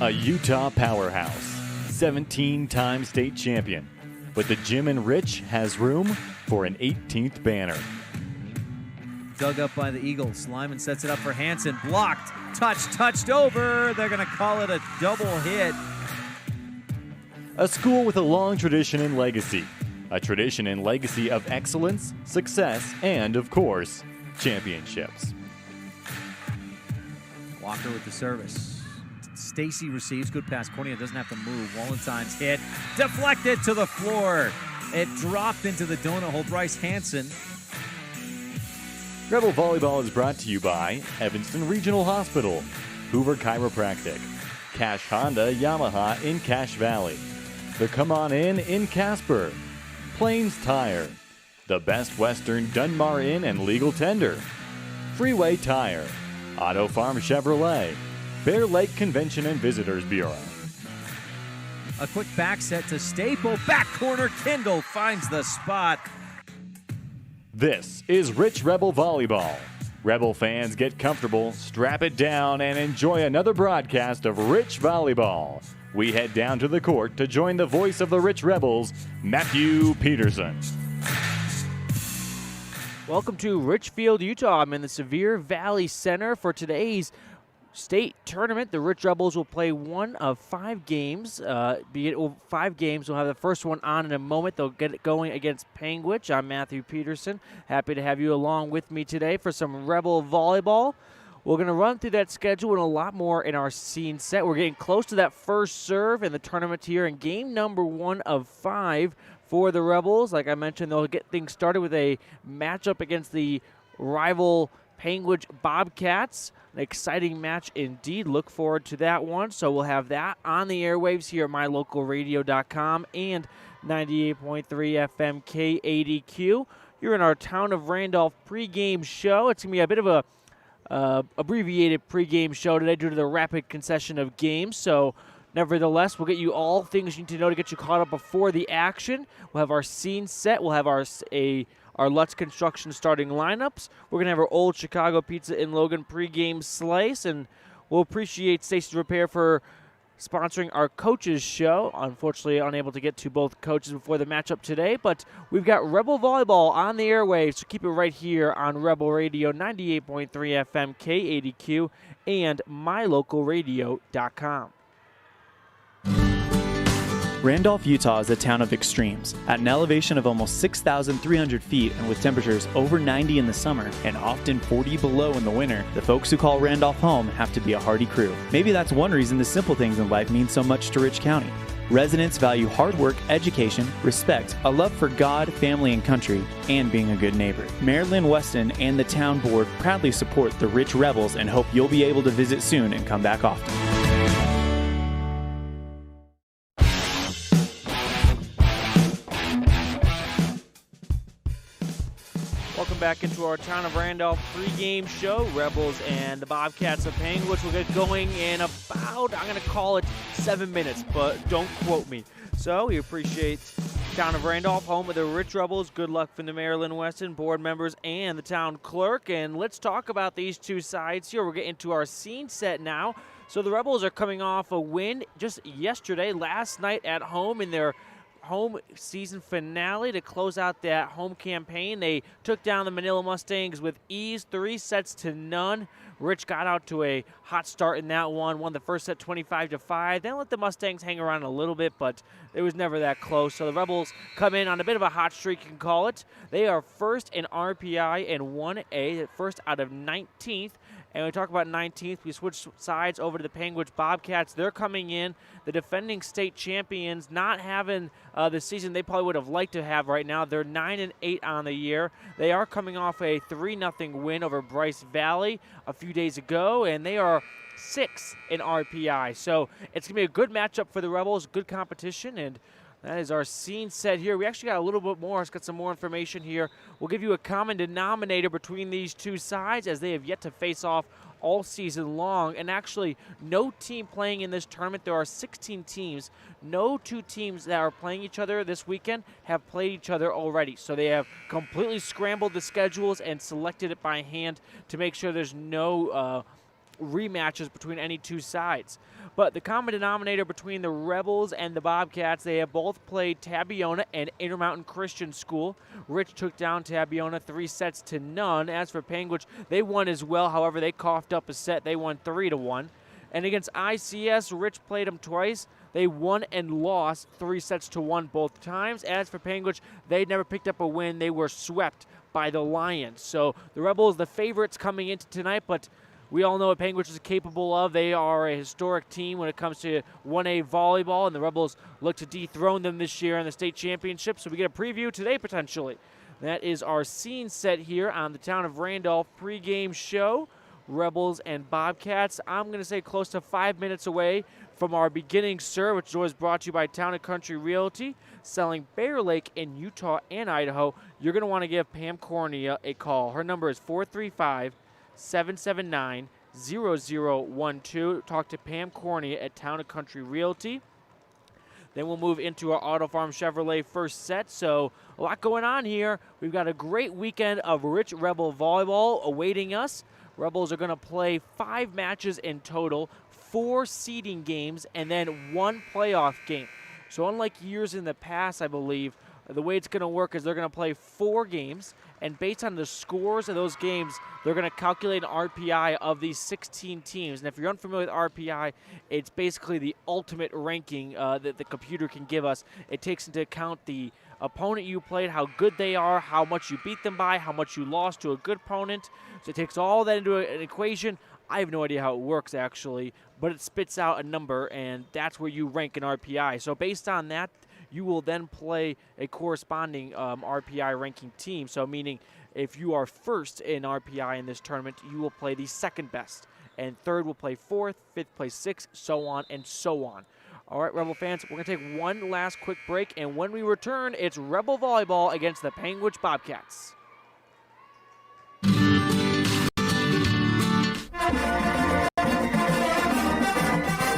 A Utah powerhouse, 17-time state champion. But the gym in Rich has room for an 18th banner. Dug up by the Eagles. Lyman sets it up for Hansen. Blocked. Touched over. They're going to call it a double hit. A school with a long tradition and legacy. A tradition and legacy of excellence, success, and, of course, championships. Walker with the service. Stacy receives. Good pass. Cornea doesn't have to move. Wallenstein's hit. Deflected to the floor. It dropped into the donut hole. Bryce Hansen. Rebel Volleyball is brought to you by Evanston Regional Hospital, Hoover Chiropractic, Cash Honda Yamaha in Cache Valley, the Come On in Casper, Plains Tire, the Best Western Dunmar Inn and Legal Tender, Freeway Tire, Auto Farm Chevrolet, Bear Lake Convention and Visitors Bureau. A quick back set to Staple. Back corner. Kendall finds the spot. This is Rich Rebel Volleyball. Rebel fans, get comfortable, strap it down, and enjoy another broadcast of Rich Volleyball. We head down to the court to join the voice of the Rich Rebels, Matthew Peterson. Welcome to Richfield, Utah. I'm in the Sevier Valley Center for today's state tournament. The Rich Rebels will play one of 5 games. 5 games. We'll have the first one on in a moment. They'll get it going against Panguitch. I'm Matthew Peterson. Happy to have you along with me today for some Rebel Volleyball. We're going to run through that schedule and a lot more in our scene set. We're getting close to that first serve in the tournament here in game number 1 of 5 for the Rebels. Like I mentioned, they'll get things started with a matchup against the rival Panguitch Bobcats. An exciting match indeed. Look forward to that one. So we'll have that on the airwaves here at mylocalradio.com and 98.3 FM KADQ. You're in our Town of Randolph pregame show. It's going to be a bit of a abbreviated pregame show today due to the rapid concession of games. So nevertheless, we'll get you all things you need to know to get you caught up before the action. We'll have our scene set. We'll have our Lutz Construction starting lineups. We're going to have our Old Chicago Pizza in Logan pregame slice, and we'll appreciate Stacy's Repair for sponsoring our coaches show. Unfortunately, unable to get to both coaches before the matchup today, but we've got Rebel Volleyball on the airwaves, so keep it right here on Rebel Radio 98.3 FM KADQ and mylocalradio.com. Randolph, Utah is a town of extremes. At an elevation of almost 6,300 feet and with temperatures over 90 in the summer and often 40 below in the winter, the folks who call Randolph home have to be a hardy crew. Maybe that's one reason the simple things in life mean so much to Rich County. Residents value hard work, education, respect, a love for God, family, and country, and being a good neighbor. Mayor Lynn Weston and the town board proudly support the Rich Rebels and hope you'll be able to visit soon and come back often. Welcome back into our Town of Randolph pregame show. Rebels and the Bobcats of Panguitch will get going in about, I'm going to call it 7 minutes, but don't quote me. So we appreciate Town of Randolph, home of the Rich Rebels. Good luck from the Mayor Lynn Weston, board members, and the town clerk. And let's talk about these two sides here. We're getting into our scene set now. So the Rebels are coming off a win just yesterday, last night at home in their home season finale to close out that home campaign. They took down the Manila Mustangs with ease, 3-0. Rich got out to a hot start in that one, won the first set 25-5. Then let the Mustangs hang around a little bit, but it was never that close. So the Rebels come in on a bit of a hot streak, you can call it. They are first in RPI and 1A, first out of 19th. And we talk about 19th, we switch sides over to the Panguitch Bobcats. They're coming in, the defending state champions, not having the season they probably would have liked to have right now. They're 9-8 on the year. They are coming off a 3-0 win over Bryce Valley a few days ago, and they are 6th in RPI. So it's going to be a good matchup for the Rebels, good competition, and that is our scene set here. We actually got a little bit more. Let's get some more information here. We'll give you a common denominator between these two sides as they have yet to face off all season long. And actually, no team playing in this tournament. There are 16 teams. No two teams that are playing each other this weekend have played each other already. So they have completely scrambled the schedules and selected it by hand to make sure there's no rematches between any two sides. But the common denominator between the Rebels and the Bobcats, they have both played Tabiona and Intermountain Christian School. Rich took down Tabiona 3-0. As for Panguitch, they won as well. However, they coughed up a set. They won 3-1. And against ICS, Rich played them twice. They won and lost 3-1 both times. As for Panguitch, they never picked up a win. They were swept by the Lions. So the Rebels, the favorites coming into tonight, but we all know what Panguitch is capable of. They are a historic team when it comes to 1A volleyball, and the Rebels look to dethrone them this year in the state championship. So we get a preview today, potentially. That is our scene set here on the Town of Randolph pregame show. Rebels and Bobcats. I'm going to say close to 5 minutes away from our beginning serve, which is always brought to you by Town & Country Realty, selling Bear Lake in Utah and Idaho. You're going to want to give Pam Cornea a call. Her number is 435-779-0012. Talk to Pam Cornea at Town & Country Realty. Then we'll move into our Auto Farm Chevrolet first set. So a lot going on here. We've got a great weekend of rich Rebel volleyball awaiting us. Rebels are going to play 5 matches in total, 4 seeding games, and then 1 playoff game. So unlike years in the past, I believe, the way it's going to work is they're going to play 4 games, and based on the scores of those games, they're going to calculate an RPI of these 16 teams. And if you're unfamiliar with RPI, it's basically the ultimate ranking that the computer can give us. It takes into account the opponent you played, how good they are, how much you beat them by, how much you lost to a good opponent. So it takes all that into an equation. I have no idea how it works, actually, but it spits out a number, and that's where you rank an RPI. So based on that, you will then play a corresponding RPI ranking team. So meaning if you are first in RPI in this tournament, you will play the second best. And third will play fourth, fifth plays sixth, so on and so on. All right, Rebel fans, we're going to take one last quick break, and when we return, it's Rebel Volleyball against the Panguitch Bobcats.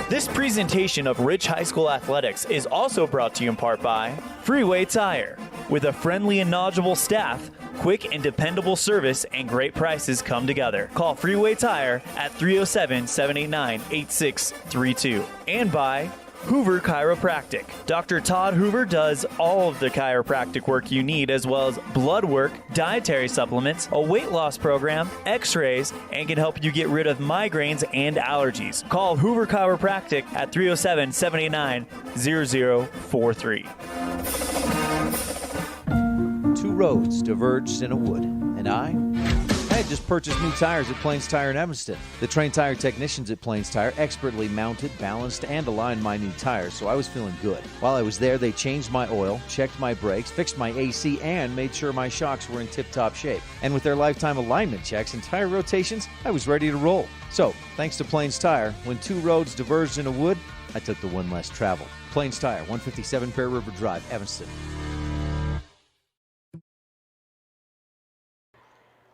This presentation of Rich High School Athletics is also brought to you in part by Freeway Tire. With a friendly and knowledgeable staff, quick and dependable service, and great prices come together. Call Freeway Tire at 307-789-8632. And by Hoover Chiropractic. Dr. Todd Hoover does all of the chiropractic work you need, as well as blood work, dietary supplements, a weight loss program, x-rays, and can help you get rid of migraines and allergies. Call Hoover Chiropractic at 307-789-0043. 2 roads diverged in a wood, and I had just purchased new tires at Plains Tire in Evanston. The trained tire technicians at Plains Tire expertly mounted, balanced, and aligned my new tires, so I was feeling good. While I was there, they changed my oil, checked my brakes, fixed my AC, and made sure my shocks were in tip-top shape. And with their lifetime alignment checks and tire rotations, I was ready to roll. So, thanks to Plains Tire, when 2 roads diverged in a wood, I took the one less traveled. Plains Tire, 157 Bear River Drive, Evanston.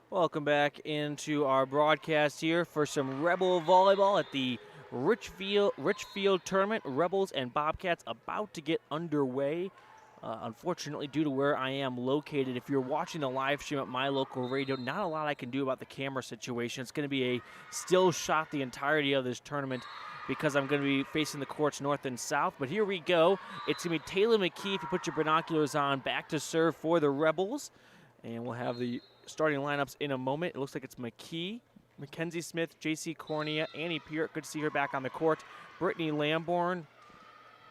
Welcome back into our broadcast here for some Rebel volleyball at the Richfield tournament. Rebels and Bobcats about to get underway. Unfortunately, due to where I am located, if you're watching the live stream at my local radio, not a lot I can do about the camera situation. It's going to be a still shot the entirety of this tournament because I'm going to be facing the courts north and south. But here we go. It's going to be Taylor McKee, if you put your binoculars on, back to serve for the Rebels. And we'll have the starting lineups in a moment. It looks like it's McKee, Mackenzie Smith, J.C. Cornea, Annie Peart. Good to see her back on the court. Brittany Lamborn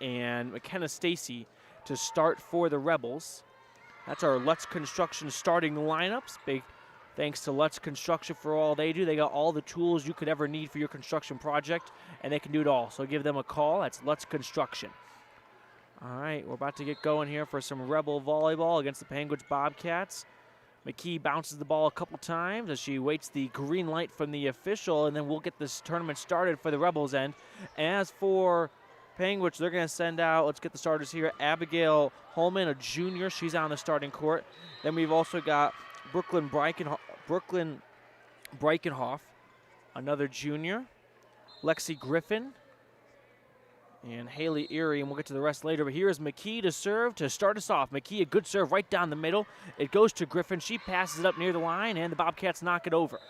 and McKenna Stacy to start for the Rebels. That's our Lutz Construction starting lineups. Big thanks to Lutz Construction for all they do. They got all the tools you could ever need for your construction project, and they can do it all. So give them a call. That's Lutz Construction. All right, we're about to get going here for some Rebel volleyball against the Panguitch Bobcats. McKee bounces the ball a couple times as she waits the green light from the official, and then we'll get this tournament started for the Rebels end. As for Panguitch, they're going to send out, let's get the starters here, Abigail Holman, a junior. She's on the starting court. Then we've also got Brooklyn Breichenhoff, another junior. Lexi Griffin and Haley Erie, and we'll get to the rest later. But here is McKee to serve to start us off. McKee, a good serve right down the middle. It goes to Griffin. She passes it up near the line, and the Bobcats knock it over.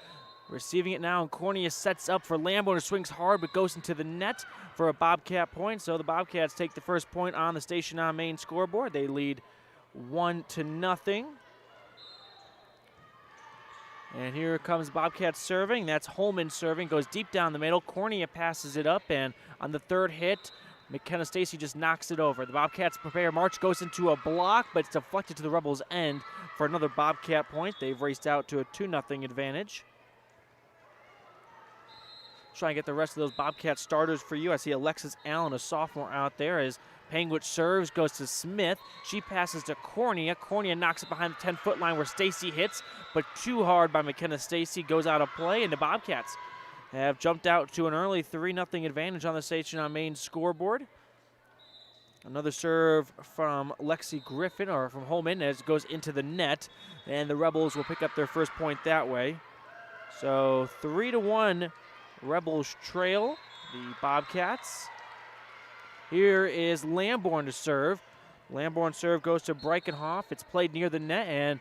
Receiving it now, and Cornea sets up for Lamborn, who swings hard but goes into the net for a Bobcat point. So the Bobcats take the first point on the Station on Main scoreboard. They lead 1-0. And here comes Bobcats serving. That's Holman serving, goes deep down the middle. Cornea passes it up, and on the third hit, McKenna Stacy just knocks it over. The Bobcats prepare. March goes into a block, but it's deflected to the Rebels' end for another Bobcat point. They've raced out to a 2-0 advantage. Try and get the rest of those Bobcat starters for you. I see Alexis Allen, a sophomore, out there as Panguitch serves, goes to Smith. She passes to Cornea. Cornea knocks it behind the 10-foot line where Stacy hits, but too hard by McKenna Stacy, goes out of play, and the Bobcats have jumped out to an early 3-0 advantage on the Station on Main scoreboard. Another serve from Lexi Griffin, or from Holman, as it goes into the net, and the Rebels will pick up their first point that way. So 3-1 Rebels trail the Bobcats. Here is Lamborn to serve. Lamborn serve goes to Breichenhoff. It's played near the net, and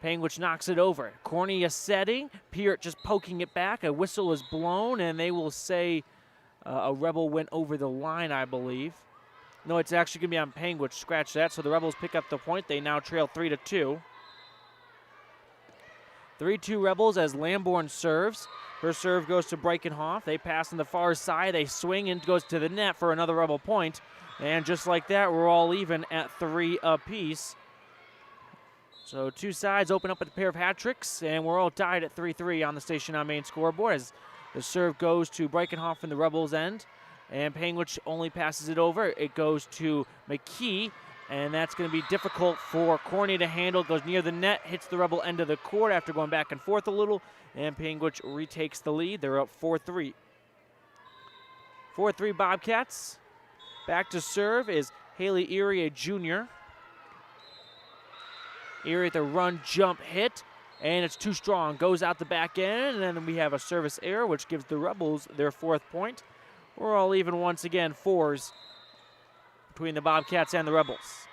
Panguitch knocks it over. Cornea setting. Peart just poking it back. A whistle is blown, and they will say a Rebel went over the line, I believe. No, it's actually going to be on Panguitch. Scratch that. So the Rebels pick up the point. They now trail 3-2. 3-2 Rebels as Lamborn serves. Her serve goes to Breichenhoff. They pass on the far side. They swing and goes to the net for another Rebel point. And just like that, we're all even at 3 apiece. So two sides open up with a pair of hat tricks, and we're all tied at 3-3 on the Station on Main scoreboard as the serve goes to Breichenhoff in the Rebels' end. And Panguitch only passes it over. It goes to McKee, and that's going to be difficult for Cornea to handle. It goes near the net, hits the Rebel end of the court after going back and forth a little, and Panguitch retakes the lead. They're up 4-3. 4-3 Bobcats. Back to serve is Haley Erie, a junior. Erie at the run jump hit, and it's too strong. Goes out the back end, and then we have a service error, which gives the Rebels their 4th point. We're all even once again, 4s between the Bobcats and the Rebels.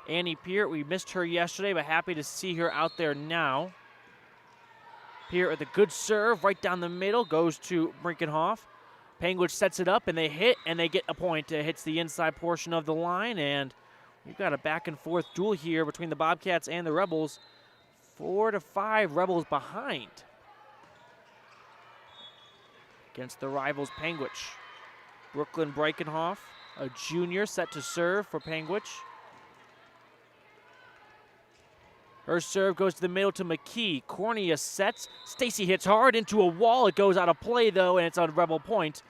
Annie Peart, we missed her yesterday, but happy to see her out there now. Peart with a good serve right down the middle, goes to Breichenhoff. Panguitch sets it up, and they hit, and they get a point. It hits the inside portion of the line, and we've got a back-and-forth duel here between the Bobcats and the Rebels. 4-5 Rebels behind against the rivals Panguitch. Brooklyn Breichenhoff, a junior, set to serve for Panguitch. Her serve goes to the middle to McKee. Cornea sets. Stacy hits hard into a wall. It goes out of play, though, and it's on Rebel point.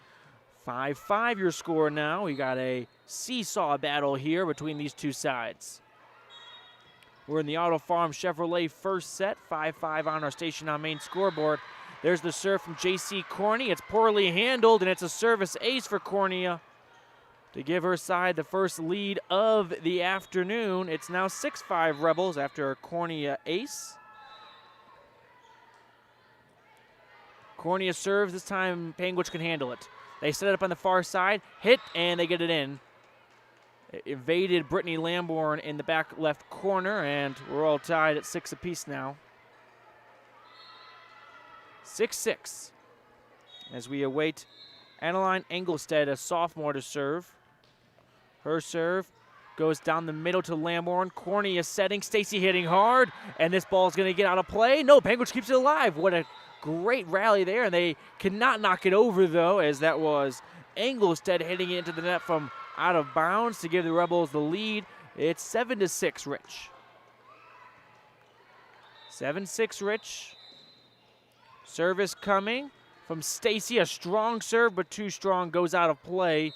5-5 your score now. We got a seesaw battle here between these two sides. We're in the Auto Farm Chevrolet first set. 5-5 on our Station on Main scoreboard. There's the serve from J.C. Cornea. It's poorly handled, and it's a service ace for Cornea to give her side the first lead of the afternoon. It's now 6-5 Rebels after a Cornea ace. Cornea serves. This time Panguitch can handle it. They set it up on the far side, hit, and they get it in. It evaded Brittany Lamborn in the back left corner, and we're all tied at 6 apiece now. 6-6 as we await Adeline Engelstead, a sophomore, to serve. Her serve goes down the middle to Lamborn. Cornea setting, Stacy hitting hard, and this ball's going to get out of play. No, Panguitch keeps it alive. What a great rally there, and they cannot knock it over, though, as that was Engelstead hitting it into the net from out of bounds to give the Rebels the lead. It's 7-6, Rich. 7-6, Rich. Service coming from Stacy. A strong serve, but too strong. Goes out of play.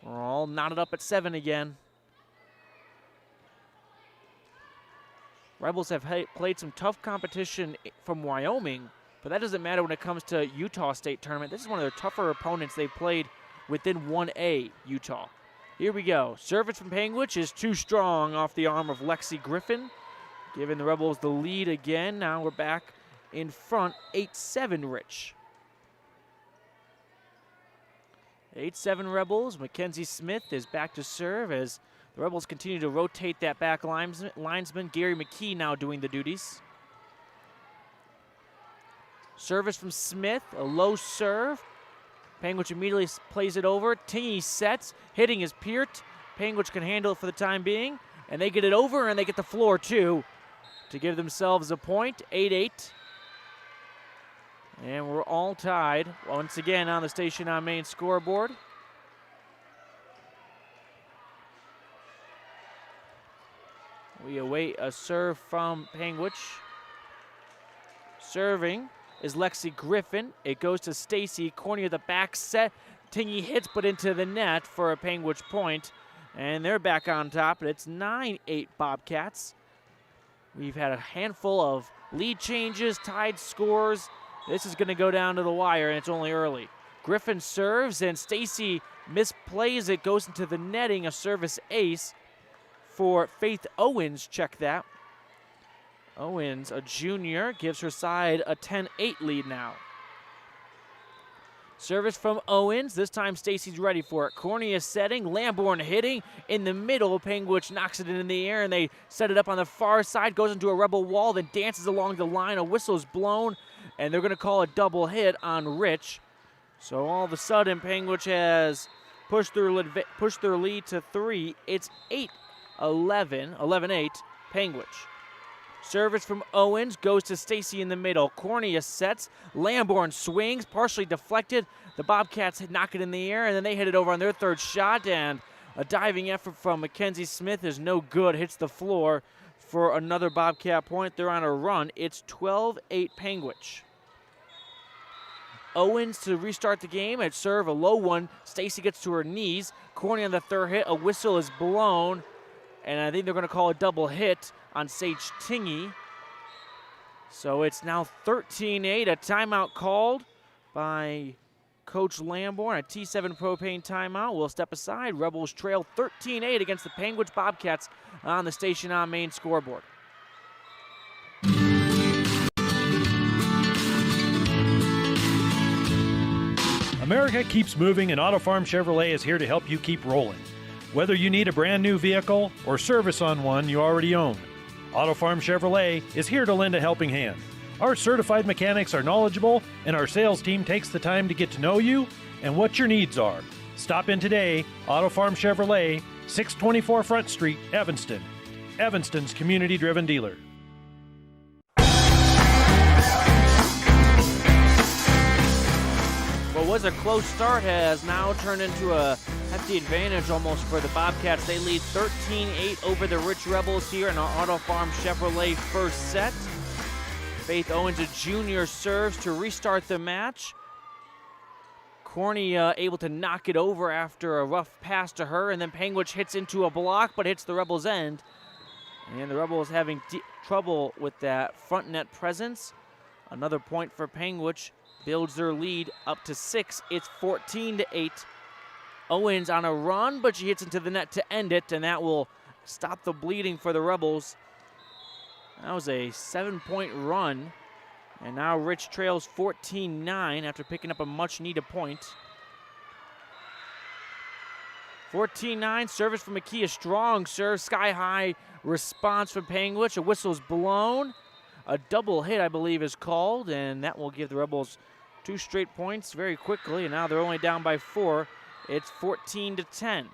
We're all knotted up at 7 again. Rebels have played some tough competition from Wyoming, but that doesn't matter when it comes to Utah State Tournament. This is one of their tougher opponents they've played within 1A, Utah. Here we go. Service from Panguitch is too strong off the arm of Lexi Griffin, giving the Rebels the lead again. Now we're back in front, 8-7, Rich. 8-7 Rebels. Mackenzie Smith is back to serve as the Rebels continue to rotate that back linesman. Gary McKee now doing the duties. Service from Smith, a low serve. Panguitch immediately plays it over. Tingy sets, hitting his Peart. Panguitch can handle it for the time being, and they get it over, and they get the floor too to give themselves a point, 8-8. And we're all tied once again on the Station on Main scoreboard. We await a serve from Panguitch. Serving is Lexi Griffin. It goes to Stacy. Corny of the back set. Tingy hits, but into the net for a Panguitch point. And they're back on top. It's 9-8 Bobcats. We've had a handful of lead changes, tied scores. This is going to go down to the wire, and it's only early. Griffin serves, and Stacy misplays it. Goes into the netting, a service ace for Faith Owens. Check that. Owens, a junior, gives her side a 10-8 lead now. Service from Owens. This time Stacy's ready for it. Cornea setting, Lamborn hitting in the middle. Panguitch knocks it in the air, and they set it up on the far side. Goes into a Rebel wall, then dances along the line. A whistle is blown, and they're going to call a double hit on Rich. So all of a sudden, Panguitch has pushed their lead to 3. It's 11-8, Panguitch. Service from Owens goes to Stacy in the middle. Cornea sets. Lamborn swings, partially deflected. The Bobcats knock it in the air, and then they hit it over on their third shot, and a diving effort from Mackenzie Smith is no good. Hits the floor for another Bobcat point. They're on a run. It's 12-8 Panguitch. Owens to restart the game at serve, a low one. Stacy gets to her knees. Cornea on the third hit. A whistle is blown, and I think they're going to call a double hit on Sage Tingy. So it's now 13-8, a timeout called by Coach Lamborn, a T7 propane timeout. We'll step aside. Rebels trail 13-8 against the Panguitch Bobcats on the Station on Main scoreboard. America keeps moving, and Auto Farm Chevrolet is here to help you keep rolling. Whether you need a brand new vehicle or service on one you already own, Auto Farm Chevrolet is here to lend a helping hand. Our certified mechanics are knowledgeable, and our sales team takes the time to get to know you and what your needs are. Stop in today. Auto Farm Chevrolet, 624 Front Street, Evanston. Evanston's community-driven dealer. What was a close start has now turned into a hefty advantage almost for the Bobcats. They lead 13-8 over the Rich Rebels here in our Auto Farm Chevrolet first set. Faith Owens, a junior, serves to restart the match. Cornea able to knock it over after a rough pass to her, and then Panguitch hits into a block but hits the Rebels' end. And the Rebels having trouble with that front net presence. Another point for Panguitch. Builds their lead up to 6. It's 14-8. Owens on a run, but she hits into the net to end it, and that will stop the bleeding for the Rebels. That was a 7-point run, and now Rich trails 14-9 after picking up a much-needed point. 14-9, service from McKee, a strong serve, sky-high response from Panguitch. A whistle's blown. A double hit, I believe, is called, and that will give the Rebels 2 straight points very quickly, and now they're only down by 4. It's 14-10.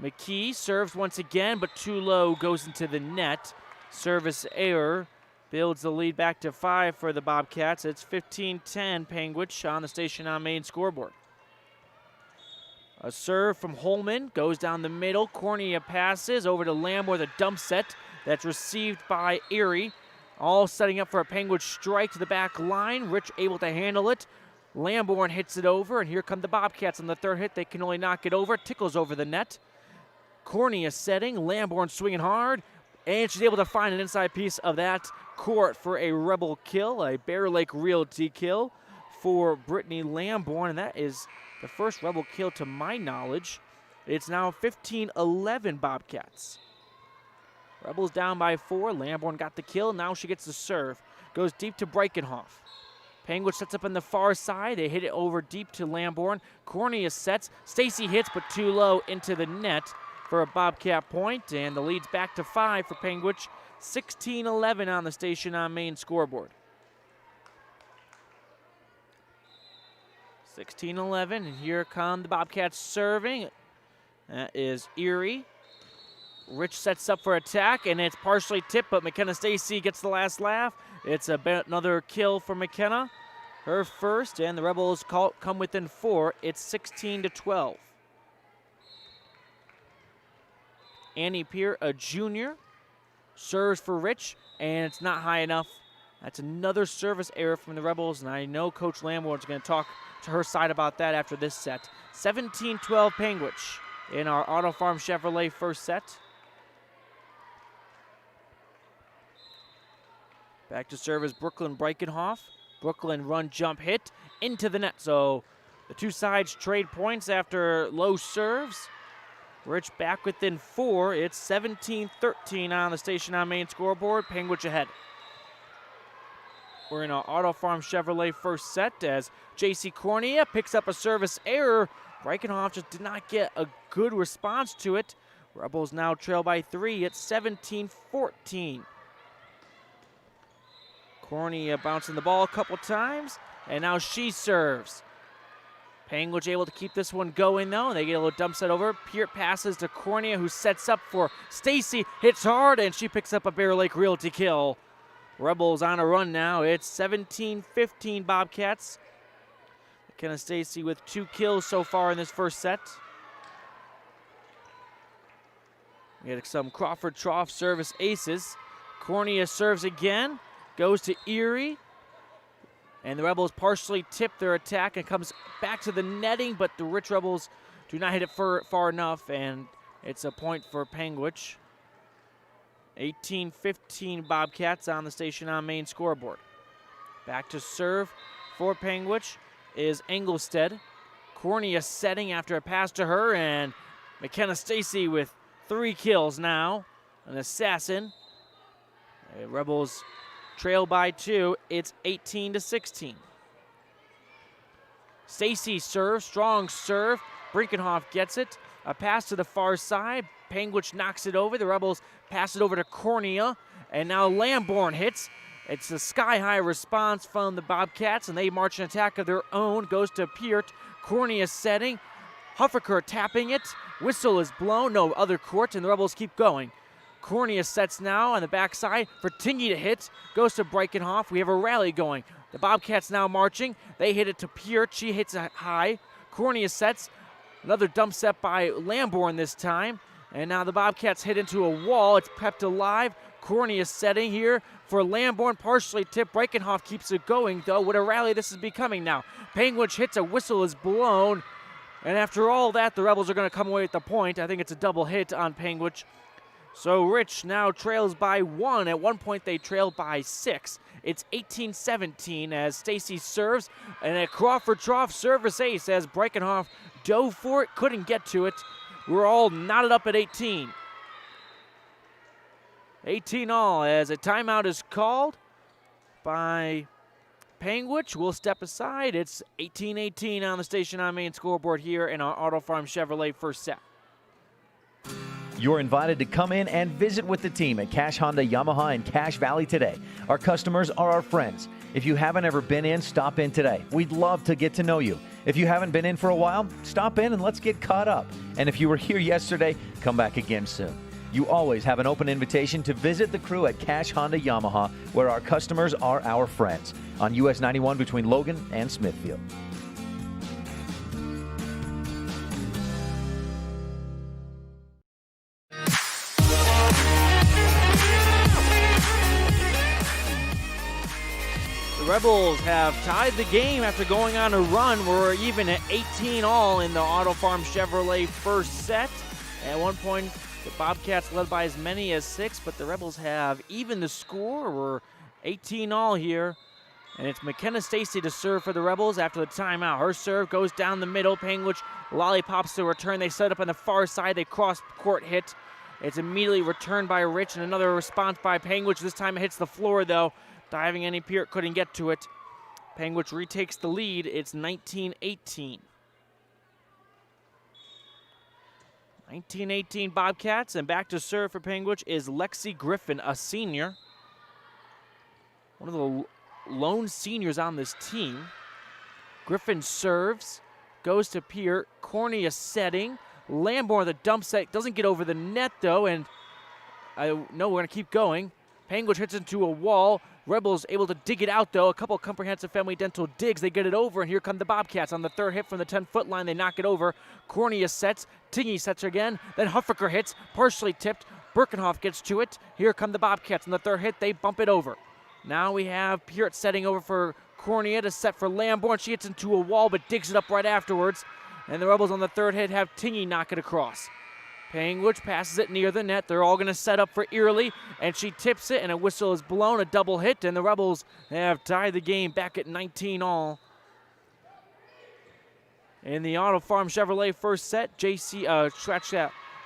McKee serves once again, but too low, goes into the net. Service error builds the lead back to 5 for the Bobcats. It's 15-10 Panguitch on the Station on Main scoreboard. A serve from Holman goes down the middle. Cornea passes over to Lamborn, the dump set that's received by Erie. All setting up for a Panguitch strike to the back line. Rich able to handle it. Lamborn hits it over, and here come the Bobcats on the third hit. They can only knock it over. Tickles over the net. Cornea setting. Lamborn swinging hard, and she's able to find an inside piece of that court for a Rebel kill, a Bear Lake Realty kill for Brittany Lamborn, and that is the first Rebel kill to my knowledge. It's now 15-11 Bobcats. Rebels down by 4. Lamborn got the kill. Now she gets the serve. Goes deep to Breitenhoff. Panguitch sets up on the far side. They hit it over deep to Lamborn. Cornea sets. Stacy hits, but too low into the net for a Bobcat point. And the lead's back to 5 for Panguitch. 16-11 on the Station on Main scoreboard. 16-11, and here come the Bobcats serving. That is Erie. Rich sets up for attack, and it's partially tipped, but McKenna Stacy gets the last laugh. It's another kill for McKenna, her first, and the Rebels come within 4. It's 16-12. Annie Peer, a junior, serves for Rich, and it's not high enough. That's another service error from the Rebels, and I know Coach Lamborn's going to talk to her side about that after this set. 17-12 Panguitch in our Auto Farm Chevrolet first set. Back to serve is Brooklyn Breitenhoff. Brooklyn run jump hit into the net. So the two sides trade points after low serves. Rich back within 4. It's 17-13 on the Station on Main scoreboard. Panguitch ahead. We're in our Auto Farm Chevrolet first set as J.C. Cornea picks up a service error. Breitenhoff just did not get a good response to it. Rebels now trail by 3. It's 17-14. Cornea bouncing the ball a couple times, and now she serves. Panguitch able to keep this one going, though. They get a little dump set over. Peart passes to Cornea, who sets up for Stacy. Hits hard, and she picks up a Bear Lake Realty kill. Rebels on a run now. It's 17-15 Bobcats. McKenna Stacy with 2 kills so far in this first set. We get some Crawford Trough service aces. Cornea serves again. Goes to Erie, and the Rebels partially tip their attack and comes back to the netting, but the Rich Rebels do not hit it far enough, and it's a point for Panguitch. 18-15 Bobcats on the Station on Main scoreboard. Back to serve for Panguitch is Engelstead. Cornea setting after a pass to her, and McKenna Stacy with 3 kills now. An assassin. The Rebels trail by 2. It's 18-16. Stacy serves, strong serve. Breitenhoff gets it. A pass to the far side. Panguitch knocks it over. The Rebels pass it over to Cornea. And now Lamborn hits. It's a sky-high response from the Bobcats, and they march an attack of their own. Goes to Peart. Cornea setting. Huffaker tapping it. Whistle is blown. No other court, and the Rebels keep going. Cornea sets now on the backside for Tingy to hit. Goes to Breitenhoff. We have a rally going. The Bobcats now marching. They hit it to Peart. She hits it high. Cornea sets. Another dump set by Lamborn this time. And now the Bobcats hit into a wall. It's kept alive. Cornea setting here for Lamborn. Partially tipped. Breitenhoff keeps it going, though. What a rally this is becoming now. Panguitch hits. A whistle is blown. And after all that, the Rebels are going to come away with the point. I think it's a double hit on Panguitch. So Rich now trails by 1. At one point, they trailed by 6. It's 18-17 as Stacy serves. And a Crawford Trough service ace as Breitenhoff dove for it, couldn't get to it. We're all knotted up at 18. 18 all as a timeout is called by Panguitch. We'll step aside. It's 18-18 on the Station on Main scoreboard here in our Auto Farm Chevrolet first set. You're invited to come in and visit with the team at Cache Honda Yamaha in Cache Valley today. Our customers are our friends. If you haven't ever been in, stop in today. We'd love to get to know you. If you haven't been in for a while, stop in and let's get caught up. And if you were here yesterday, come back again soon. You always have an open invitation to visit the crew at Cache Honda Yamaha, where our customers are our friends, on US 91 between Logan and Smithfield. Rebels have tied the game after going on a run. We're even at 18 all in the Auto Farm Chevrolet first set. At one point, the Bobcats led by as many as 6, but the Rebels have even the score. We're 18 all here. And it's McKenna Stacy to serve for the Rebels after the timeout. Her serve goes down the middle. Panguitch lollipops the return. They set up on the far side. They cross court hit. It's immediately returned by Rich, and another response by Panguitch. This time it hits the floor, though. Diving Annie Peart couldn't get to it. Panguitch retakes the lead. It's 19-18. 19-18 Bobcats, and back to serve for Panguitch is Lexi Griffin, a senior. One of the lone seniors on this team. Griffin serves, goes to Peart. Cornea setting. Lamborn, the dump set, doesn't get over the net though, and no, we're going to keep going. Panguitch hits into a wall. Rebels able to dig it out though. A couple comprehensive family dental digs. They get it over, and here come the Bobcats on the third hit from the 10-foot line. They knock it over. Cornea sets. Tingy sets again. Then Huffaker hits, partially tipped. Birkenhoff gets to it. Here come the Bobcats on the third hit. They bump it over. Now we have Peart setting over for Cornea to set for Lamborn. She hits into a wall but digs it up right afterwards. And the Rebels on the third hit have Tingy knock it across. Panguitch passes it near the net. They're all going to set up for Early, and she tips it, and a whistle is blown, a double hit, and the Rebels have tied the game back at 19 all. In the Auto Farm Chevrolet first set,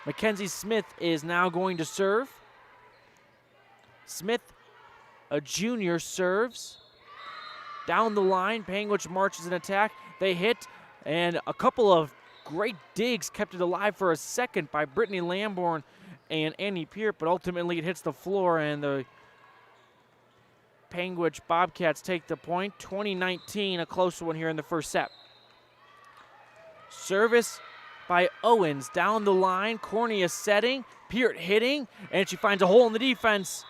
Mackenzie Smith is now going to serve. Smith, a junior, serves. Down the line, Panguitch marches an attack. They hit, and a couple of great digs kept it alive for a second by Brittany Lamborn and Annie Peart, but ultimately it hits the floor, and the Panguitch Bobcats take the point. 20-19, a close one here in the first set. Service by Owens down the line. Cornea setting, Peart hitting, and she finds a hole in the defense.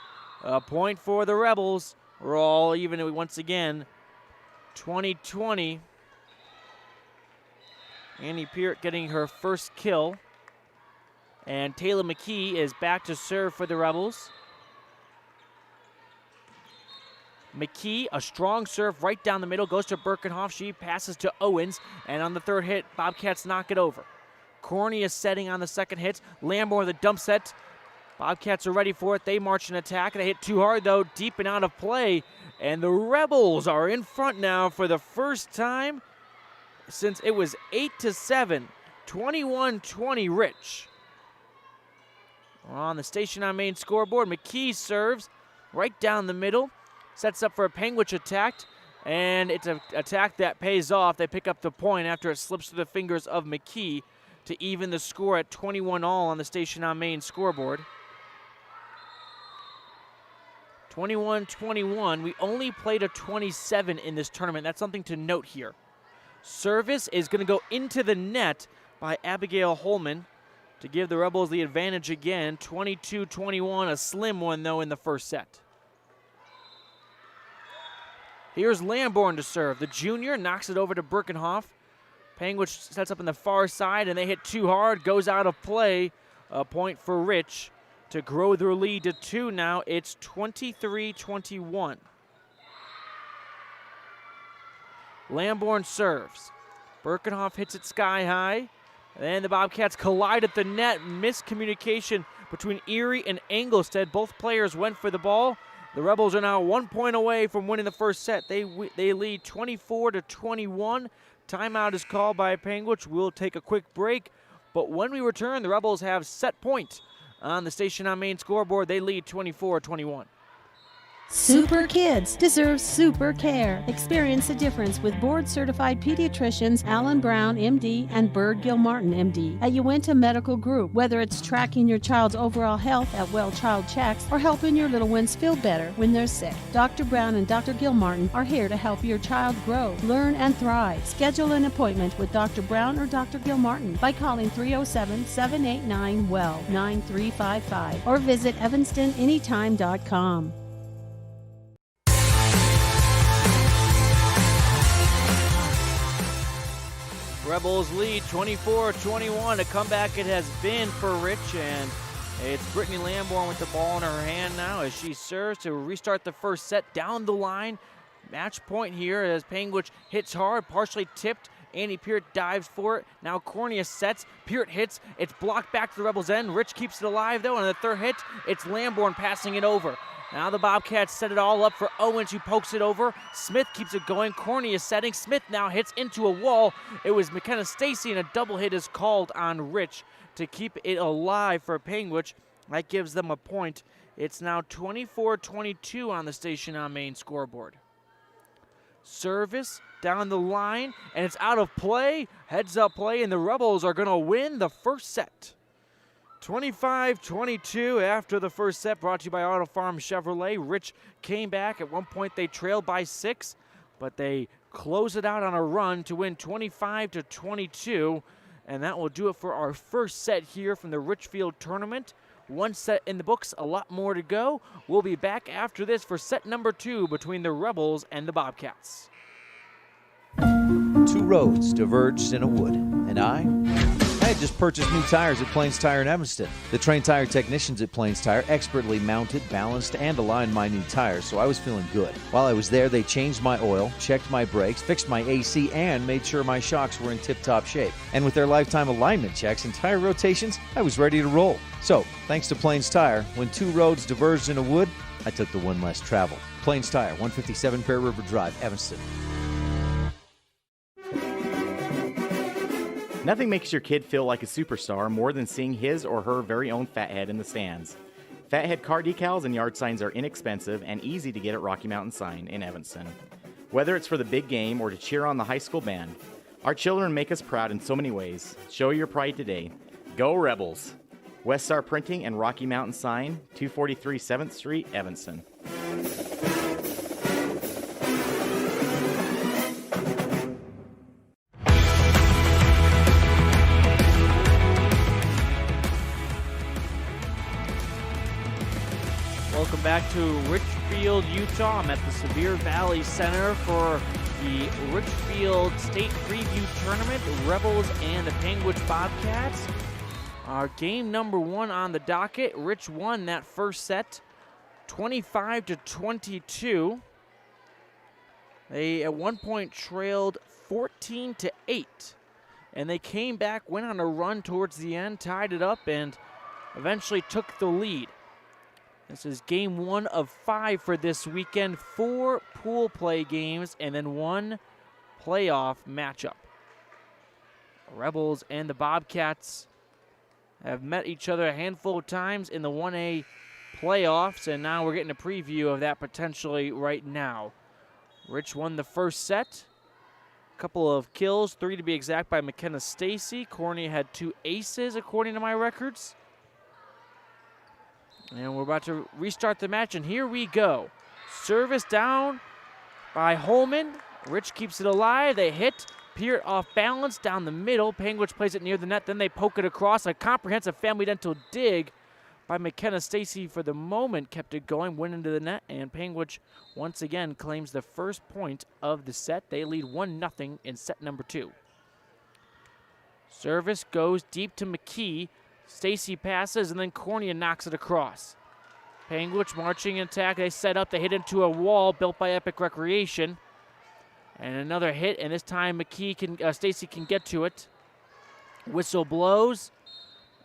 A point for the Rebels. We're all even once again. 20-20. Annie Peart getting her first kill. And Taylor McKee is back to serve for the Rebels. McKee, a strong serve right down the middle, goes to Birkenhoff. She passes to Owens, and on the third hit, Bobcats knock it over. Cornea setting on the second hit. Lamborn, the dump set. Bobcats are ready for it. They march an attack. They hit too hard, though, deep and out of play. And the Rebels are in front now for the first time since it was 8-7, 21-20 Rich. We're on the Station on Main scoreboard. McKee serves right down the middle, sets up for a Panguitch attack, and it's an attack that pays off. They pick up the point after it slips through the fingers of McKee to even the score at 21 all on the Station on Main scoreboard. 21-21. We only played a 27 in this tournament. That's something to note here. Service is going to go into the net by Abigail Holman to give the Rebels the advantage again. 22-21, a slim one, though, in the first set. Here's Lamborn to serve. The junior knocks it over to Birkenhoff. Panguitch sets up in the far side, and they hit too hard, goes out of play. A point for Rich to grow their lead to 2 now. It's 23-21. Lamborn serves. Birkenhoff hits it sky high. And the Bobcats collide at the net. Miscommunication between Erie and Engelstead. Both players went for the ball. The Rebels are now 1 point away from winning the first set. They lead 24-21. Timeout is called by Panguitch. We'll take a quick break. But when we return, the Rebels have set point on the Station on Main scoreboard. They lead 24-21. Super kids deserve super care. Experience the difference with board-certified pediatricians Alan Brown, MD, and Bird Gilmartin, MD, at Uinta Medical Group. Whether it's tracking your child's overall health at Well Child Checks or helping your little ones feel better when they're sick, Dr. Brown and Dr. Gilmartin are here to help your child grow, learn, and thrive. Schedule an appointment with Dr. Brown or Dr. Gilmartin by calling 307-789-WELL 9355 or visit evanstonanytime.com. Rebels lead 24-21. A comeback it has been for Rich, and it's Brittany Lamborn with the ball in her hand now as she serves to restart the first set down the line. Match point here as Panguitch hits hard, partially tipped. Annie Peart dives for it. Now Cornea sets. Peart hits. It's blocked back to the Rebels' end. Rich keeps it alive, though, and the third hit, it's Lamborn passing it over. Now the Bobcats set it all up for Owens, who pokes it over. Smith keeps it going. Cornea setting. Smith now hits into a wall. It was McKenna Stacy, and a double hit is called on Rich to keep it alive for Panguitch. That gives them a point. It's now 24-22 on the Station on Main scoreboard. Service down the line, and it's out of play. Heads up play, and the Rebels are going to win the first set. 25-22 after the first set, brought to you by Auto Farm Chevrolet. Rich came back. At one point, they trailed by 6, but they close it out on a run to win 25-22. And that will do it for our first set here from the Richfield tournament. One set in the books, a lot more to go. We'll be back after this for set number 2 between the Rebels and the Bobcats. Two roads diverged in a wood, and I had just purchased new tires at Plains Tire in Evanston. The trained tire technicians at Plains Tire expertly mounted, balanced, and aligned my new tires, so I was feeling good. While I was there, they changed my oil, checked my brakes, fixed my AC, and made sure my shocks were in tip-top shape. And with their lifetime alignment checks and tire rotations, I was ready to roll. So, thanks to Plains Tire, when two roads diverged in a wood, I took the one less traveled. Plains Tire, 157 Fair River Drive, Evanston. Nothing makes your kid feel like a superstar more than seeing his or her very own Fathead in the stands. Fathead car decals and yard signs are inexpensive and easy to get at Rocky Mountain Sign in Evanston. Whether it's for the big game or to cheer on the high school band, our children make us proud in so many ways. Show your pride today. Go Rebels! West Star Printing and Rocky Mountain Sign, 243 7th Street, Evanston. Welcome back to Richfield, Utah. I'm at the Sevier Valley Center for the Richfield State Preview Tournament, the Rebels and the Panguitch Bobcats. Our game number 1 on the docket. Rich won that first set, 25-22. They at one point trailed 14-8, and they came back, went on a run towards the end, tied it up, and eventually took the lead. This is game 1 of 5 for this weekend. 4 pool play games and then 1 playoff matchup. Rebels and the Bobcats have met each other a handful of times in the 1A playoffs, and now we're getting a preview of that potentially right now. Rich won the first set. A couple of kills, 3 to be exact, by McKenna Stacy. Corny had 2 aces according to my records. And we're about to restart the match, and here we go. Service down by Holman. Rich keeps it alive. They hit. Peart off balance down the middle. Panguitch plays it near the net. Then they poke it across. A comprehensive family dental dig by McKenna Stacy for the moment kept it going, went into the net, and Panguitch once again claims the first point of the set. They lead 1-0 in set number 2. Service goes deep to McKee. Stacy passes, and then Cornea knocks it across. Panguitch marching in attack. They set up. They hit into a wall built by Epic Recreation. And another hit, and this time Stacy can get to it. Whistle blows,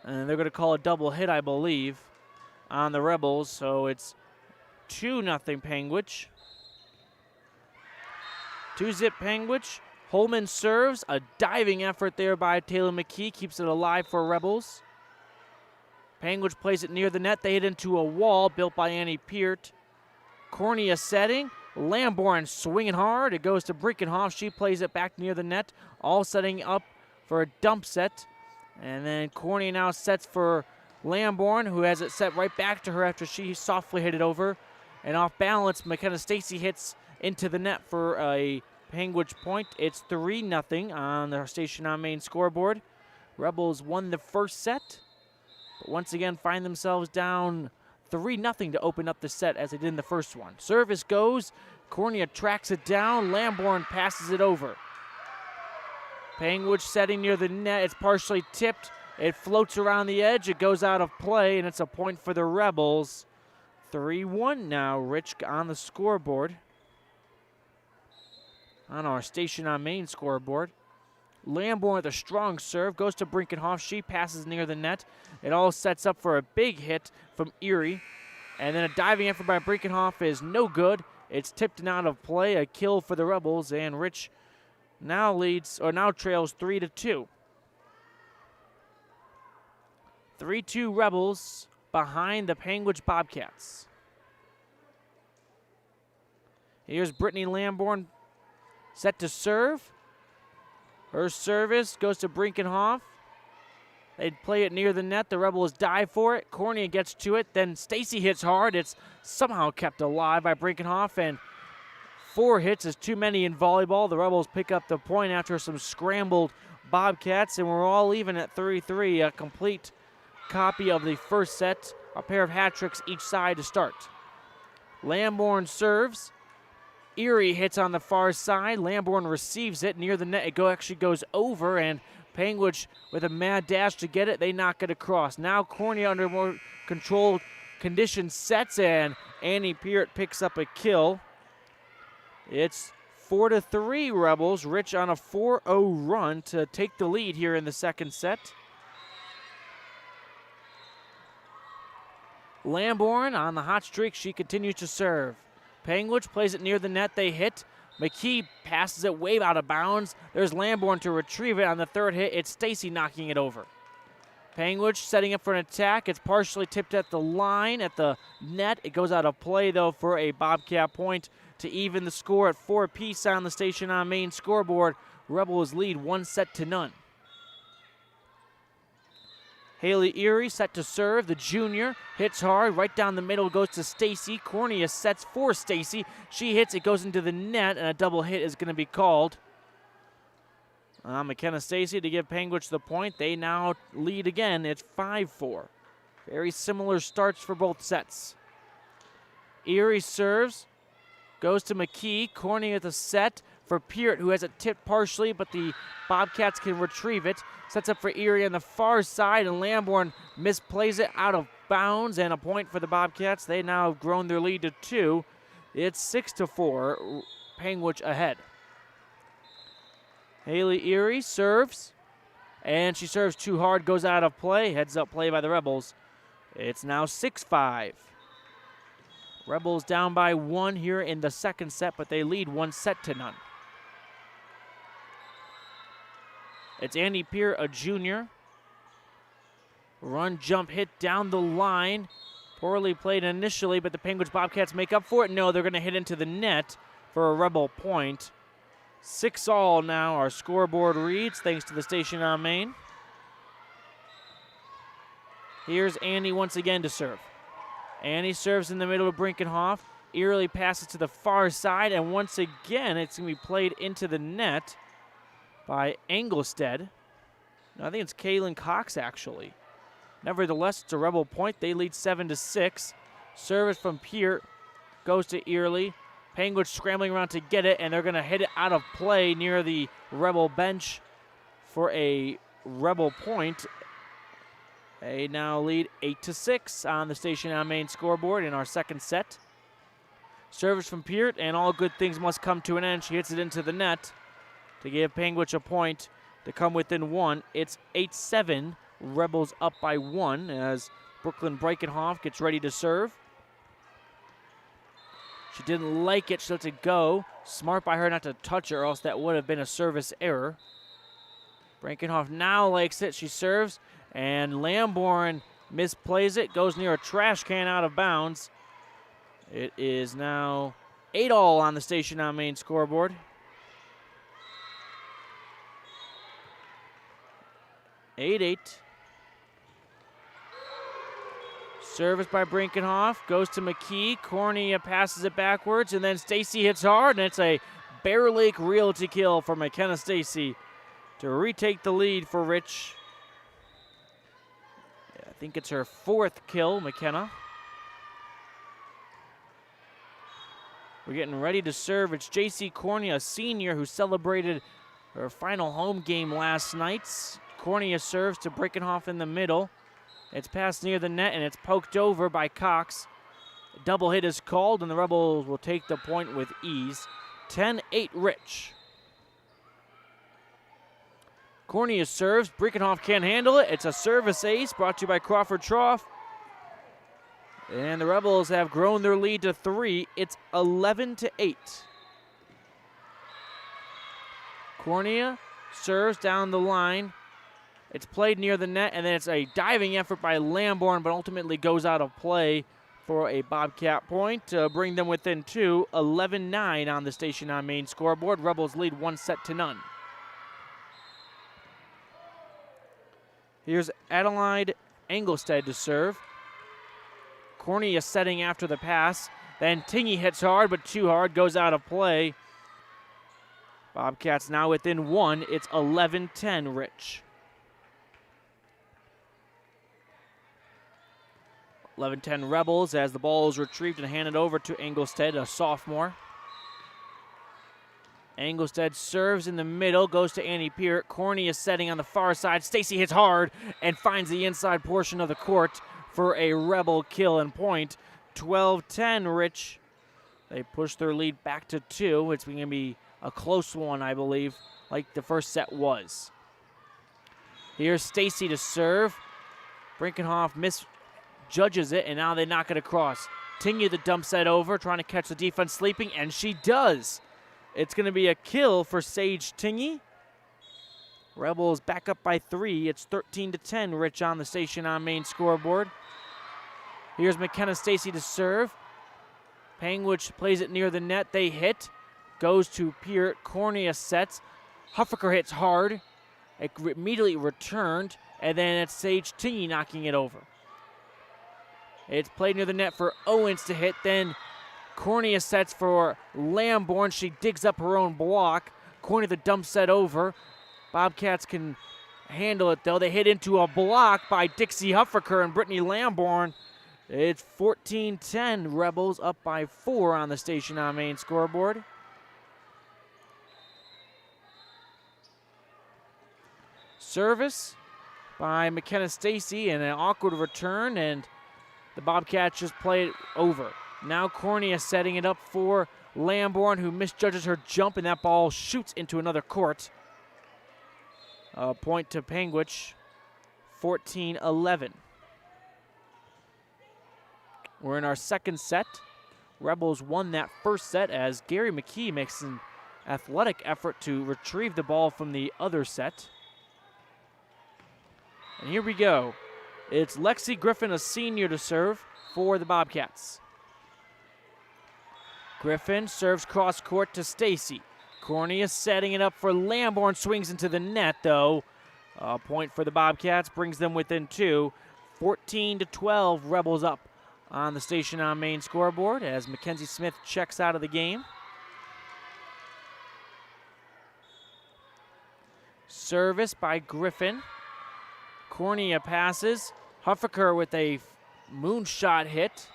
and they're going to call a double hit, I believe, on the Rebels. So it's 2-0 Panguitch. 2-zip Panguitch. Holman serves. A diving effort there by Taylor McKee. Keeps it alive for Rebels. Panguitch plays it near the net. They hit into a wall built by Annie Peart. Cornea setting. Lamborn swinging hard. It goes to Brinkenhoff. She plays it back near the net. All setting up for a dump set. And then Cornea now sets for Lamborn, who has it set right back to her after she softly hit it over. And off balance, McKenna Stacy hits into the net for a Panguitch point. It's 3-0 on the Station on Main scoreboard. Rebels won the first set, but once again find themselves down 3-0 to open up the set as they did in the first one. Service goes. Cornea tracks it down. Lamborn passes it over. Panguitch setting near the net. It's partially tipped. It floats around the edge. It goes out of play, and it's a point for the Rebels. 3-1 now. Rich on the scoreboard. On our Station on Main scoreboard. Lamborn with a strong serve. Goes to Brinkenhoff. She passes near the net. It all sets up for a big hit from Erie. And then a diving effort by Brinkenhoff is no good. It's tipped and out of play. A kill for the Rebels. And Rich now trails 3-2. 3-2 Rebels behind the Panguitch Bobcats. Here's Brittany Lamborn set to serve. Her service goes to Brinkenhoff. They play it near the net. The Rebels dive for it. Cornea gets to it. Then Stacy hits hard. It's somehow kept alive by Brinkenhoff and 4 hits is too many in volleyball. The Rebels pick up the point after some scrambled Bobcats, and we're all even at 3-3. A complete copy of the first set. A pair of hat tricks each side to start. Lamborn serves. Erie hits on the far side. Lamborn receives it near the net. It actually goes over, and Panguitch with a mad dash to get it. They knock it across. Now Cornea under more controlled conditions sets, and Annie Peart picks up a kill. It's 4-3 Rebels. Rich on a 4-0 run to take the lead here in the second set. Lamborn on the hot streak. She continues to serve. Panguitch plays it near the net. They hit. McKee passes it way out of bounds. There's Lamborn to retrieve it on the third hit. It's Stacy knocking it over. Panguitch setting up for an attack. It's partially tipped at the line, at the net. It goes out of play, though, for a Bobcat point to even the score at 4 apiece on the Station on Main scoreboard. Rebels lead 1-0. Haley Erie set to serve. The junior hits hard. Right down the middle goes to Stacy. Cornea sets for Stacy. She hits. It goes into the net, and a double hit is going to be called. McKenna Stacy to give Panguitch the point. They now lead again. It's 5-4. Very similar starts for both sets. Erie serves. Goes to McKee. Cornea at the set for Peart, who has it tipped partially, but the Bobcats can retrieve it. Sets up for Erie on the far side, and Lamborn misplays it out of bounds, and a point for the Bobcats. They now have grown their lead to 2. It's 6-4, Panguitch ahead. Haley Erie serves, and she serves too hard, goes out of play. Heads up play by the Rebels. It's now 6-5. Rebels down by 1 here in the second set, but they lead 1-0. It's Andy Peart, a junior. Run, jump, hit down the line. Poorly played initially, but the Panguitch Bobcats make up for it. No, they're going to hit into the net for a Rebel point. 6-all now our scoreboard reads, thanks to the Station on Main. Here's Annie once again to serve. Annie serves in the middle of Brinkenhoff. Eerily passes to the far side, and once again it's going to be played into the net by Engelstead. No, I think it's Kaylin Cox, actually. Nevertheless, it's a Rebel point. They lead 7-6. Service from Peart goes to Eerily. Panguitch scrambling around to get it, and they're going to hit it out of play near the Rebel bench for a Rebel point. They now lead 8-6 on the Station on Main scoreboard in our second set. Service from Peart, and all good things must come to an end. She hits it into the net to give Panguitch a point to come within 1. It's 8-7. Rebels up by 1 as Brooklyn Breikenhoff gets ready to serve. She didn't like it. She lets it go. Smart by her not to touch it, or else that would have been a service error. Breikenhoff now likes it. She serves, and Lamborn misplays it. Goes near a trash can out of bounds. It is now 8-all on the Station on Main scoreboard. 8-8. Service by Brinkenhoff. Goes to McKee. Cornea passes it backwards, and then Stacy hits hard, and it's a Bear Lake Realty kill for McKenna Stacy to retake the lead for Rich. I think it's her 4th kill, McKenna. We're getting ready to serve. It's J.C. Cornea, a senior who celebrated her final home game last night. Cornea serves to Brinkenhoff in the middle. It's passed near the net, and it's poked over by Cox. A double hit is called, and the Rebels will take the point with ease. 10-8 Rich. Cornea serves. Brinkenhoff can't handle it. It's a service ace brought to you by Crawford Trough. And the Rebels have grown their lead to 3. It's 11-8. Cornea serves down the line. It's played near the net, and then it's a diving effort by Lamborn, but ultimately goes out of play for a Bobcat point to bring them within 2. 11-9 on the Station on Main scoreboard. Rebels lead 1-0. Here's Adelaide Engelstead to serve. Cornea setting after the pass. Then Tingy hits hard, but too hard, goes out of play. Bobcats now within 1. It's 11-10, Rich. 11-10 Rebels as the ball is retrieved and handed over to Engelstead, a sophomore. Engelstead serves in the middle, goes to Annie Peart. Corny is setting on the far side. Stacy hits hard and finds the inside portion of the court for a Rebel kill and point. 12-10, Rich. They push their lead back to 2. It's going to be a close one, I believe, like the first set was. Here's Stacy to serve. Brinkenhoff misjudges it, and now they knock it across. Tingy the dump set over, trying to catch the defense sleeping, and she does. It's going to be a kill for Sage Tingy. Rebels back up by 3. It's 13-10, Rich on the station on main scoreboard. Here's McKenna Stacy to serve. Panguitch plays it near the net. They hit. Goes to Peart. Cornea sets. Huffaker hits hard. It immediately returned. And then it's Sage Tingy knocking it over. It's played near the net for Owens to hit. Then Cornea sets for Lamborn. She digs up her own block. Cornea the dump set over. Bobcats can handle it, though. They hit into a block by Dixie Huffaker and Brittany Lamborn. It's 14-10. Rebels up by 4 on the station on main scoreboard. Service by McKenna Stacy and an awkward return, and the Bobcats just play it over. Now Cornea setting it up for Lamborn, who misjudges her jump, and that ball shoots into another court. Point to Panguitch, 14-11. We're in our second set. Rebels won that first set as Gary McKee makes an athletic effort to retrieve the ball from the other set. And here we go. It's Lexi Griffin, a senior, to serve for the Bobcats. Griffin serves cross court to Stacy. Cornea setting it up for Lamborn, swings into the net, though. A point for the Bobcats brings them within 2. 14-12, Rebels up on the station on main scoreboard as Mackenzie Smith checks out of the game. Service by Griffin. Cornea passes. Huffaker with a moonshot hit.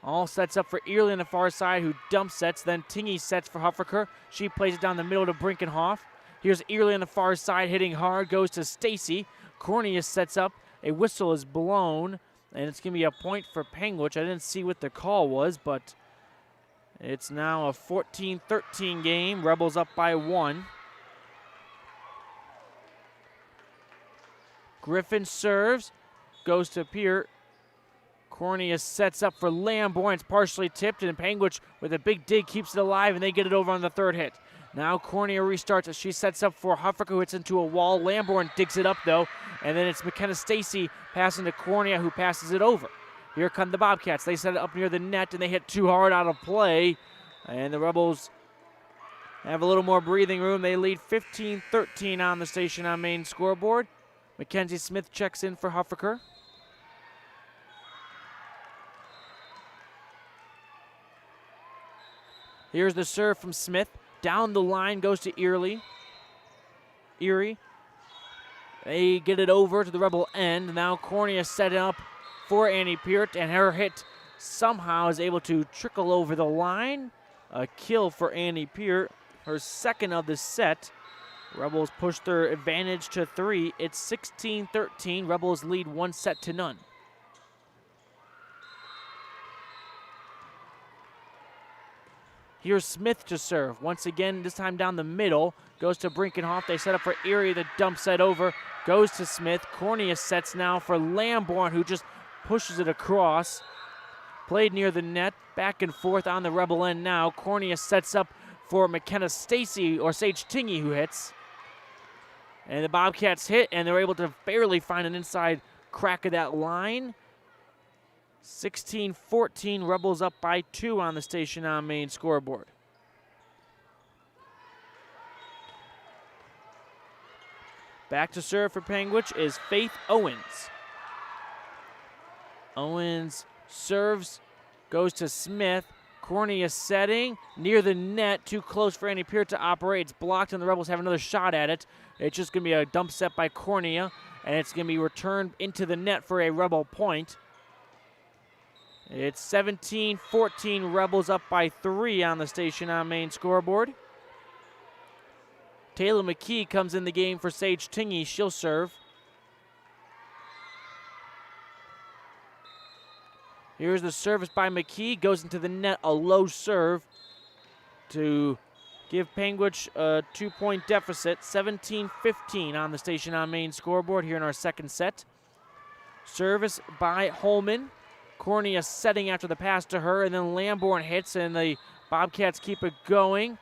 All sets up for Early on the far side, who dump sets. Then Tingy sets for Huffaker. She plays it down the middle to Brinkenhoff. Here's Early on the far side, hitting hard, goes to Stacy. Cornea sets up. A whistle is blown, and it's going to be a point for Panguitch. I didn't see what the call was, but it's now a 14-13 game. Rebels up by 1. Griffin serves, goes to Peart. Cornea sets up for Lamborn. It's partially tipped, and Panguitch with a big dig keeps it alive, and they get it over on the third hit. Now Cornea restarts as she sets up for Huffaker, who hits into a wall. Lamborn digs it up, though, and then it's McKenna Stacy passing to Cornea, who passes it over. Here come the Bobcats. They set it up near the net, and they hit too hard out of play, and the Rebels have a little more breathing room. They lead 15-13 on the station on main scoreboard. Mackenzie Smith checks in for Huffaker. Here's the serve from Smith. Down the line goes to Erie. They get it over to the Rebel end. Now Cornea set up for Annie Peart, and her hit somehow is able to trickle over the line. A kill for Annie Peart, her second of the set. Rebels push their advantage to 3. It's 16-13. Rebels lead 1-0. Here's Smith to serve. Once again, this time down the middle. Goes to Brinkenhoff. They set up for Erie. The dump set over. Goes to Smith. Cornea sets now for Lamborn, who just pushes it across. Played near the net. Back and forth on the Rebel end now. Cornea sets up for McKenna Stacy, or Sage Tingy, who hits. And the Bobcats hit, and they're able to barely find an inside crack of that line. 16-14, Rebels up by 2 on the station on main scoreboard. Back to serve for Panguitch is Faith Owens. Owens serves goes to Smith. Cornea setting near the net, too close for Annie Peart to operate. It's blocked, and the Rebels have another shot at it. It's just going to be a dump set by Cornea, and it's going to be returned into the net for a Rebel point. It's 17-14, Rebels up by 3 on the station on main scoreboard. Taylor McKee comes in the game for Sage Tingy. She'll serve. Here's the service by McKee. Goes into the net, a low serve to give Panguitch a 2-point deficit. 17-15 on the station on main scoreboard here in our second set. Service by Holman. Cornea setting after the pass to her, and then Lamborn hits, and the Bobcats keep it going.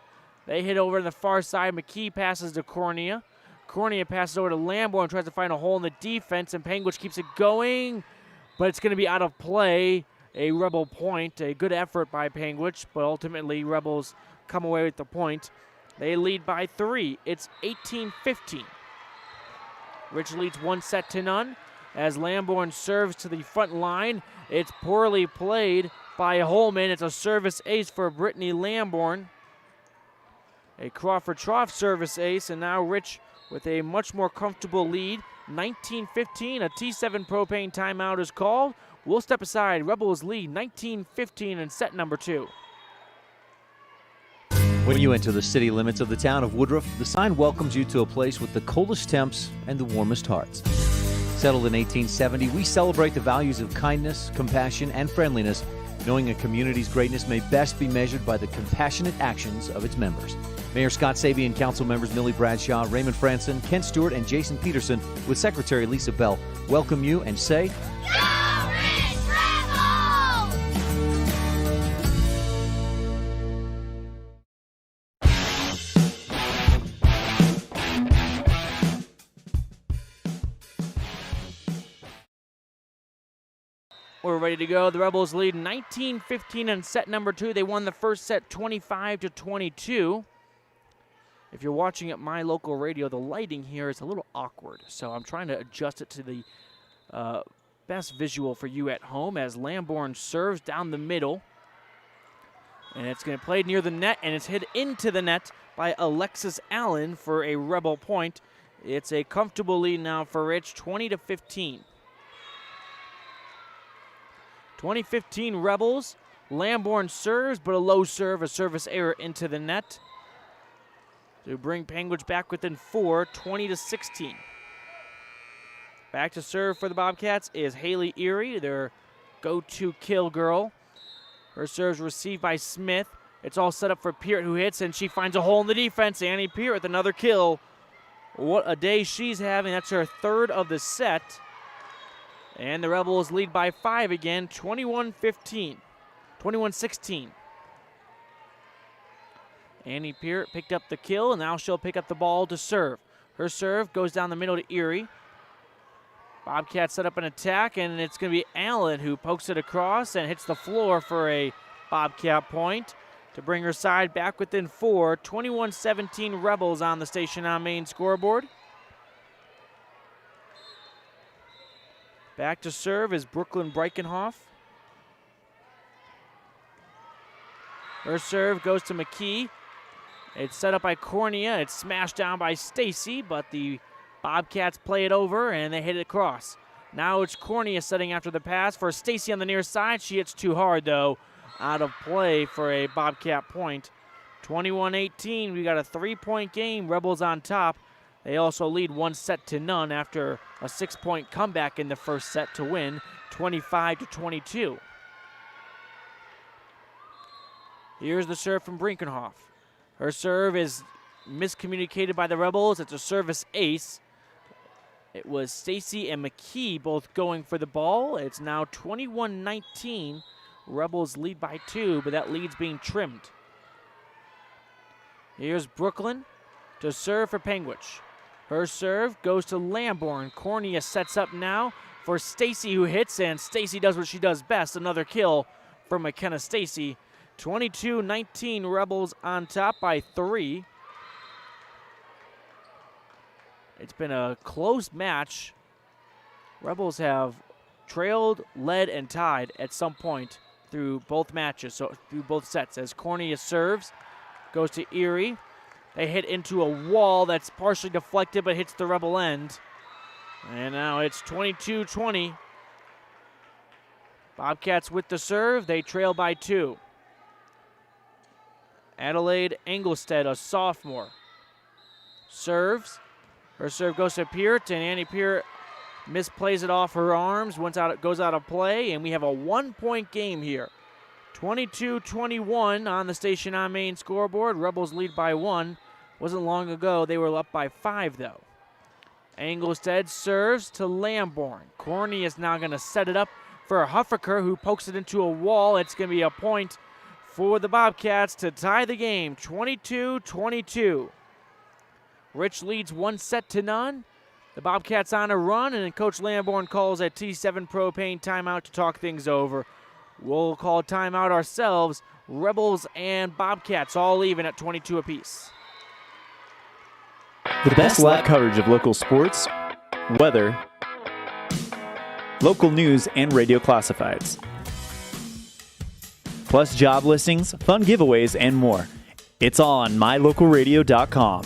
They hit over to the far side. McKee passes to Cornea. Cornea passes over to Lamborn, tries to find a hole in the defense, and Panguitch keeps it going, but it's going to be out of play. A Rebel point, a good effort by Panguitch, but ultimately Rebels come away with the point. They lead by 3. It's 18-15. Rich leads 1-0 as Lamborn serves to the front line. It's poorly played by Holman. It's a service ace for Brittany Lamborn. A Crawford Trough service ace, and now Rich with a much more comfortable lead. 19-15, a T7 propane timeout is called. We'll step aside. Rebels lead 19-15 in set number 2. When you enter the city limits of the town of Woodruff, the sign welcomes you to a place with the coldest temps and the warmest hearts. Settled in 1870, we celebrate the values of kindness, compassion, and friendliness, knowing a community's greatness may best be measured by the compassionate actions of its members. Mayor Scott Sabian, council members Millie Bradshaw, Raymond Franson, Kent Stewart, and Jason Peterson, with Secretary Lisa Bell, welcome you and say, Go Red Rebels! We're ready to go. The Rebels lead 19-15 in set number 2. They won the first set 25-22. If you're watching at my local radio, the lighting here is a little awkward, so I'm trying to adjust it to the best visual for you at home as Lamborn serves down the middle. And it's going to play near the net, and it's hit into the net by Alexis Allen for a Rebel point. It's a comfortable lead now for Rich, 20-15. 20-15 Rebels. Lamborn serves, but a low serve, a service error into the net to bring Panguitch back within 4, 20-16. Back to serve for the Bobcats is Haley Erie, their go-to kill girl. Her serve's received by Smith. It's all set up for Peart, who hits, and she finds a hole in the defense. Annie Peart with another kill. What a day she's having. That's her third of the set. And the Rebels lead by 5 again, 21-15. 21-16. Annie Peart picked up the kill, and now she'll pick up the ball to serve. Her serve goes down the middle to Erie. Bobcats set up an attack, and it's going to be Allen who pokes it across and hits the floor for a Bobcat point to bring her side back within 4. 21-17 Rebels on the station on main scoreboard. Back to serve is Brooklyn Breichenhoff. Her serve goes to McKee. It's set up by Cornea. It's smashed down by Stacy, but the Bobcats play it over, and they hit it across. Now it's Cornea setting after the pass for Stacy on the near side. She hits too hard, though. Out of play for a Bobcat point. 21-18. We got a 3-point game. Rebels on top. They also lead 1-0 after a 6-point comeback in the first set to win 25-22. Here's the serve from Brinkenhoff. Her serve is miscommunicated by the Rebels. It's a service ace. It was Stacy and McKee both going for the ball. It's now 21-19. Rebels lead by 2, but that lead's being trimmed. Here's Brooklyn to serve for Panguitch. Her serve goes to Lamborn. Cornea sets up now for Stacy, who hits, and Stacy does what she does best. Another kill for McKenna Stacy. 22-19 Rebels on top by 3. It's been a close match. Rebels have trailed, led, and tied at some point through both matches, so through both sets. As Cornea serves, goes to Erie. They hit into a wall that's partially deflected but hits the Rebel end. And now it's 22-20. Bobcats with the serve. They trail by 2. Adelaide Engelstead, a sophomore, serves. Her serve goes to Peart, and Annie Peart misplays it off her arms. Goes out of play, and we have a 1-point game here. 22-21 on the Station on Main scoreboard. Rebels lead by 1. Wasn't long ago. They were up by 5, though. Engelstead serves to Lamborn. Corney is now going to set it up for Huffaker, who pokes it into a wall. It's going to be a point for the Bobcats to tie the game, 22-22. Rich leads 1-0. The Bobcats on a run, and Coach Lamborn calls a T7 Propane timeout to talk things over. We'll call timeout ourselves. Rebels and Bobcats all even at 22 apiece. The best live coverage of local sports, weather, local news, and radio classifieds. Plus job listings, fun giveaways, and more. It's all on mylocalradio.com.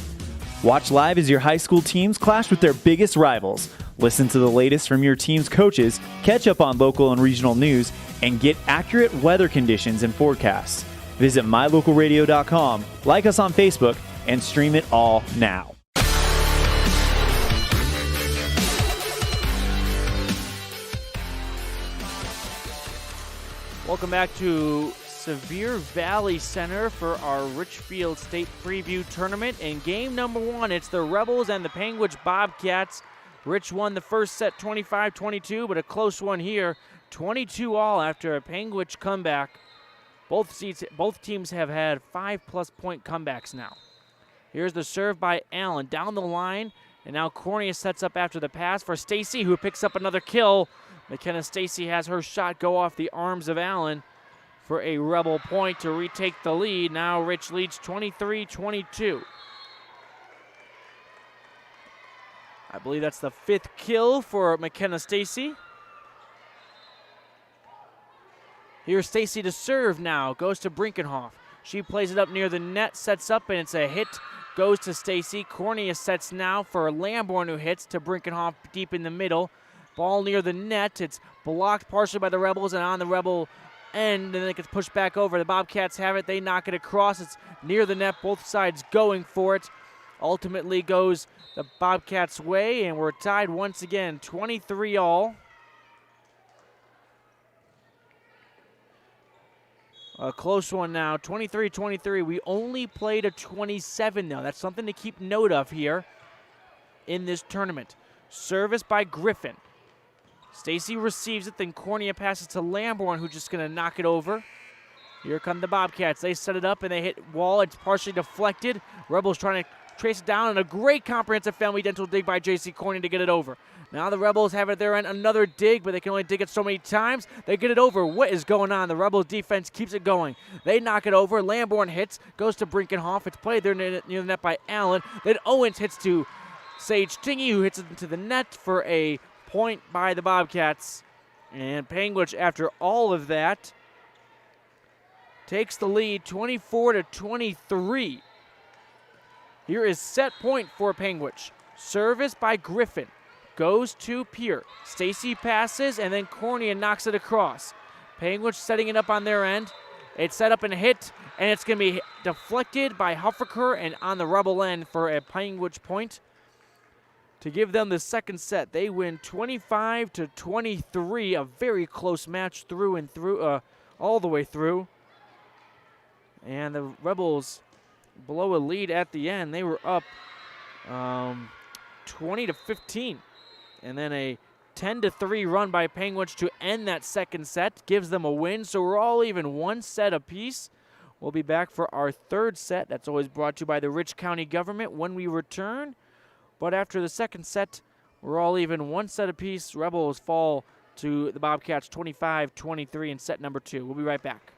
Watch live as your high school teams clash with their biggest rivals. Listen to the latest from your team's coaches, catch up on local and regional news, and get accurate weather conditions and forecasts. Visit mylocalradio.com, like us on Facebook, and stream it all now. Welcome back to Sevier Valley Center for our Richfield State Preview Tournament. In game number 1, it's the Rebels and the Panguitch Bobcats. Rich won the first set 25-22, but a close one here, 22-all after a Panguitch comeback. Both teams have had 5+ point comebacks now. Here's the serve by Allen down the line, and now Cornea sets up after the pass for Stacy, who picks up another kill. McKenna Stacy has her shot go off the arms of Allen for a Rebel point to retake the lead. Now Rich leads 23-22. I believe that's the 5th kill for McKenna Stacy. Here's Stacy to serve now. Goes to Brinkenhoff. She plays it up near the net, sets up, and it's a hit. Goes to Stacy. Cornea sets now for Lamborn, who hits to Brinkenhoff deep in the middle. Ball near the net. It's blocked partially by the Rebels and on the Rebel end, and then it gets pushed back over. The Bobcats have it. They knock it across. It's near the net. Both sides going for it. Ultimately goes the Bobcats' way, and we're tied once again, 23-all. A close one now, 23-23. We only played a 27 now. That's something to keep note of here in this tournament. Service by Griffin. Stacy receives it, then Cornea passes to Lamborn, who's just going to knock it over. Here come the Bobcats. They set it up, and they hit wall. It's partially deflected. Rebels trying to trace it down, and a great comprehensive family dental dig by J.C. Cornea to get it over. Now the Rebels have it there and another dig, but they can only dig it so many times. They get it over. What is going on? The Rebels defense keeps it going. They knock it over. Lamborn hits, goes to Brinkenhoff. It's played there near the net by Allen. Then Owens hits to Sage Tingy, who hits it into the net for a point by the Bobcats. And Panguitch, after all of that, takes the lead 24-23. Here is set point for Panguitch. Service by Griffin. Goes to Peart. Stacy passes, and then Cornea knocks it across. Panguitch setting it up on their end. It's set up and hit, and it's going to be deflected by Huffaker and on the Rebel end for a Panguitch point to give them the second set. They win 25-23, a very close match through and through, all the way through. And the Rebels blow a lead at the end. They were up 20-15. And then a 10-3 run by Panguitch to end that second set gives them a win. So we're all even one set apiece. We'll be back for our third set. That's always brought to you by the Rich County government when we return. But after the second set, we're all even one set apiece. Rebels fall to the Bobcats 25-23 in set number 2. We'll be right back.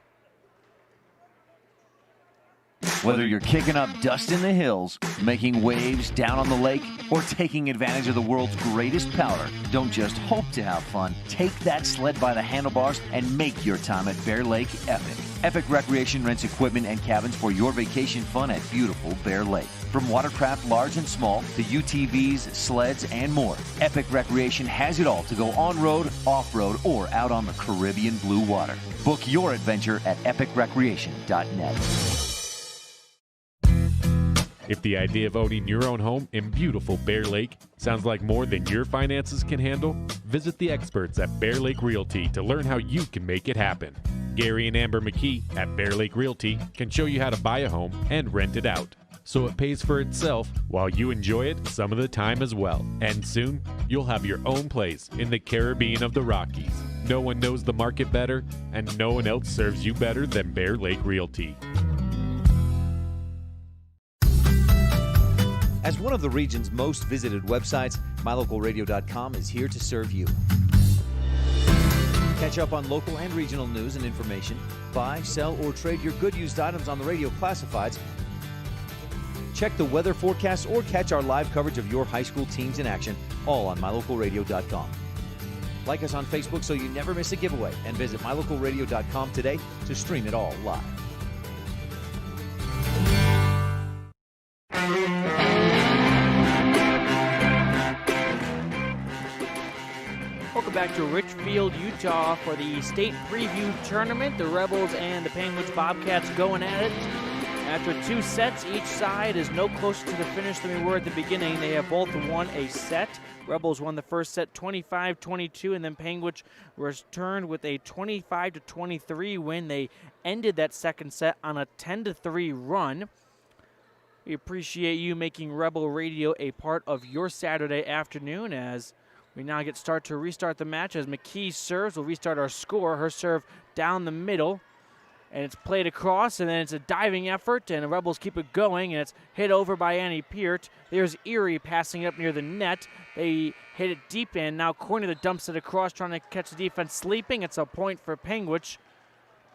Whether you're kicking up dust in the hills, making waves down on the lake, or taking advantage of the world's greatest powder, don't just hope to have fun. Take that sled by the handlebars and make your time at Bear Lake epic. Epic Recreation rents equipment and cabins for your vacation fun at beautiful Bear Lake. From watercraft large and small to UTVs, sleds, and more, Epic Recreation has it all to go on-road, off-road, or out on the Caribbean blue water. Book your adventure at epicrecreation.net. If the idea of owning your own home in beautiful Bear Lake sounds like more than your finances can handle, visit the experts at Bear Lake Realty to learn how you can make it happen. Gary and Amber McKee at Bear Lake Realty can show you how to buy a home and rent it out, so it pays for itself while you enjoy it some of the time as well. And soon, you'll have your own place in the Caribbean of the Rockies. No one knows the market better, and no one else serves you better than Bear Lake Realty. As one of the region's most visited websites, MyLocalRadio.com is here to serve you. Catch up on local and regional news and information. Buy, sell, or trade your good used items on the radio classifieds. Check the weather forecast or catch our live coverage of your high school teams in action, all on MyLocalRadio.com. Like us on Facebook so you never miss a giveaway, and visit MyLocalRadio.com today to stream it all live. Welcome back to Richfield, Utah for the state preview tournament. The Rebels and the Panguitch Bobcats going at it. After two sets, each side is no closer to the finish than we were at the beginning. They have both won a set. Rebels won the first set 25-22, and then Panguitch returned with a 25-23 win. They ended that second set on a 10-3 run. We appreciate you making Rebel Radio a part of your Saturday afternoon as we now get restart the match as McKee serves. We'll restart our score. Her serve down the middle, and it's played across, and then it's a diving effort, and the Rebels keep it going, and it's hit over by Annie Peart. There's Erie passing it up near the net. They hit it deep in. Now Cornea dumps it across, trying to catch the defense sleeping. It's a point for Panguitch.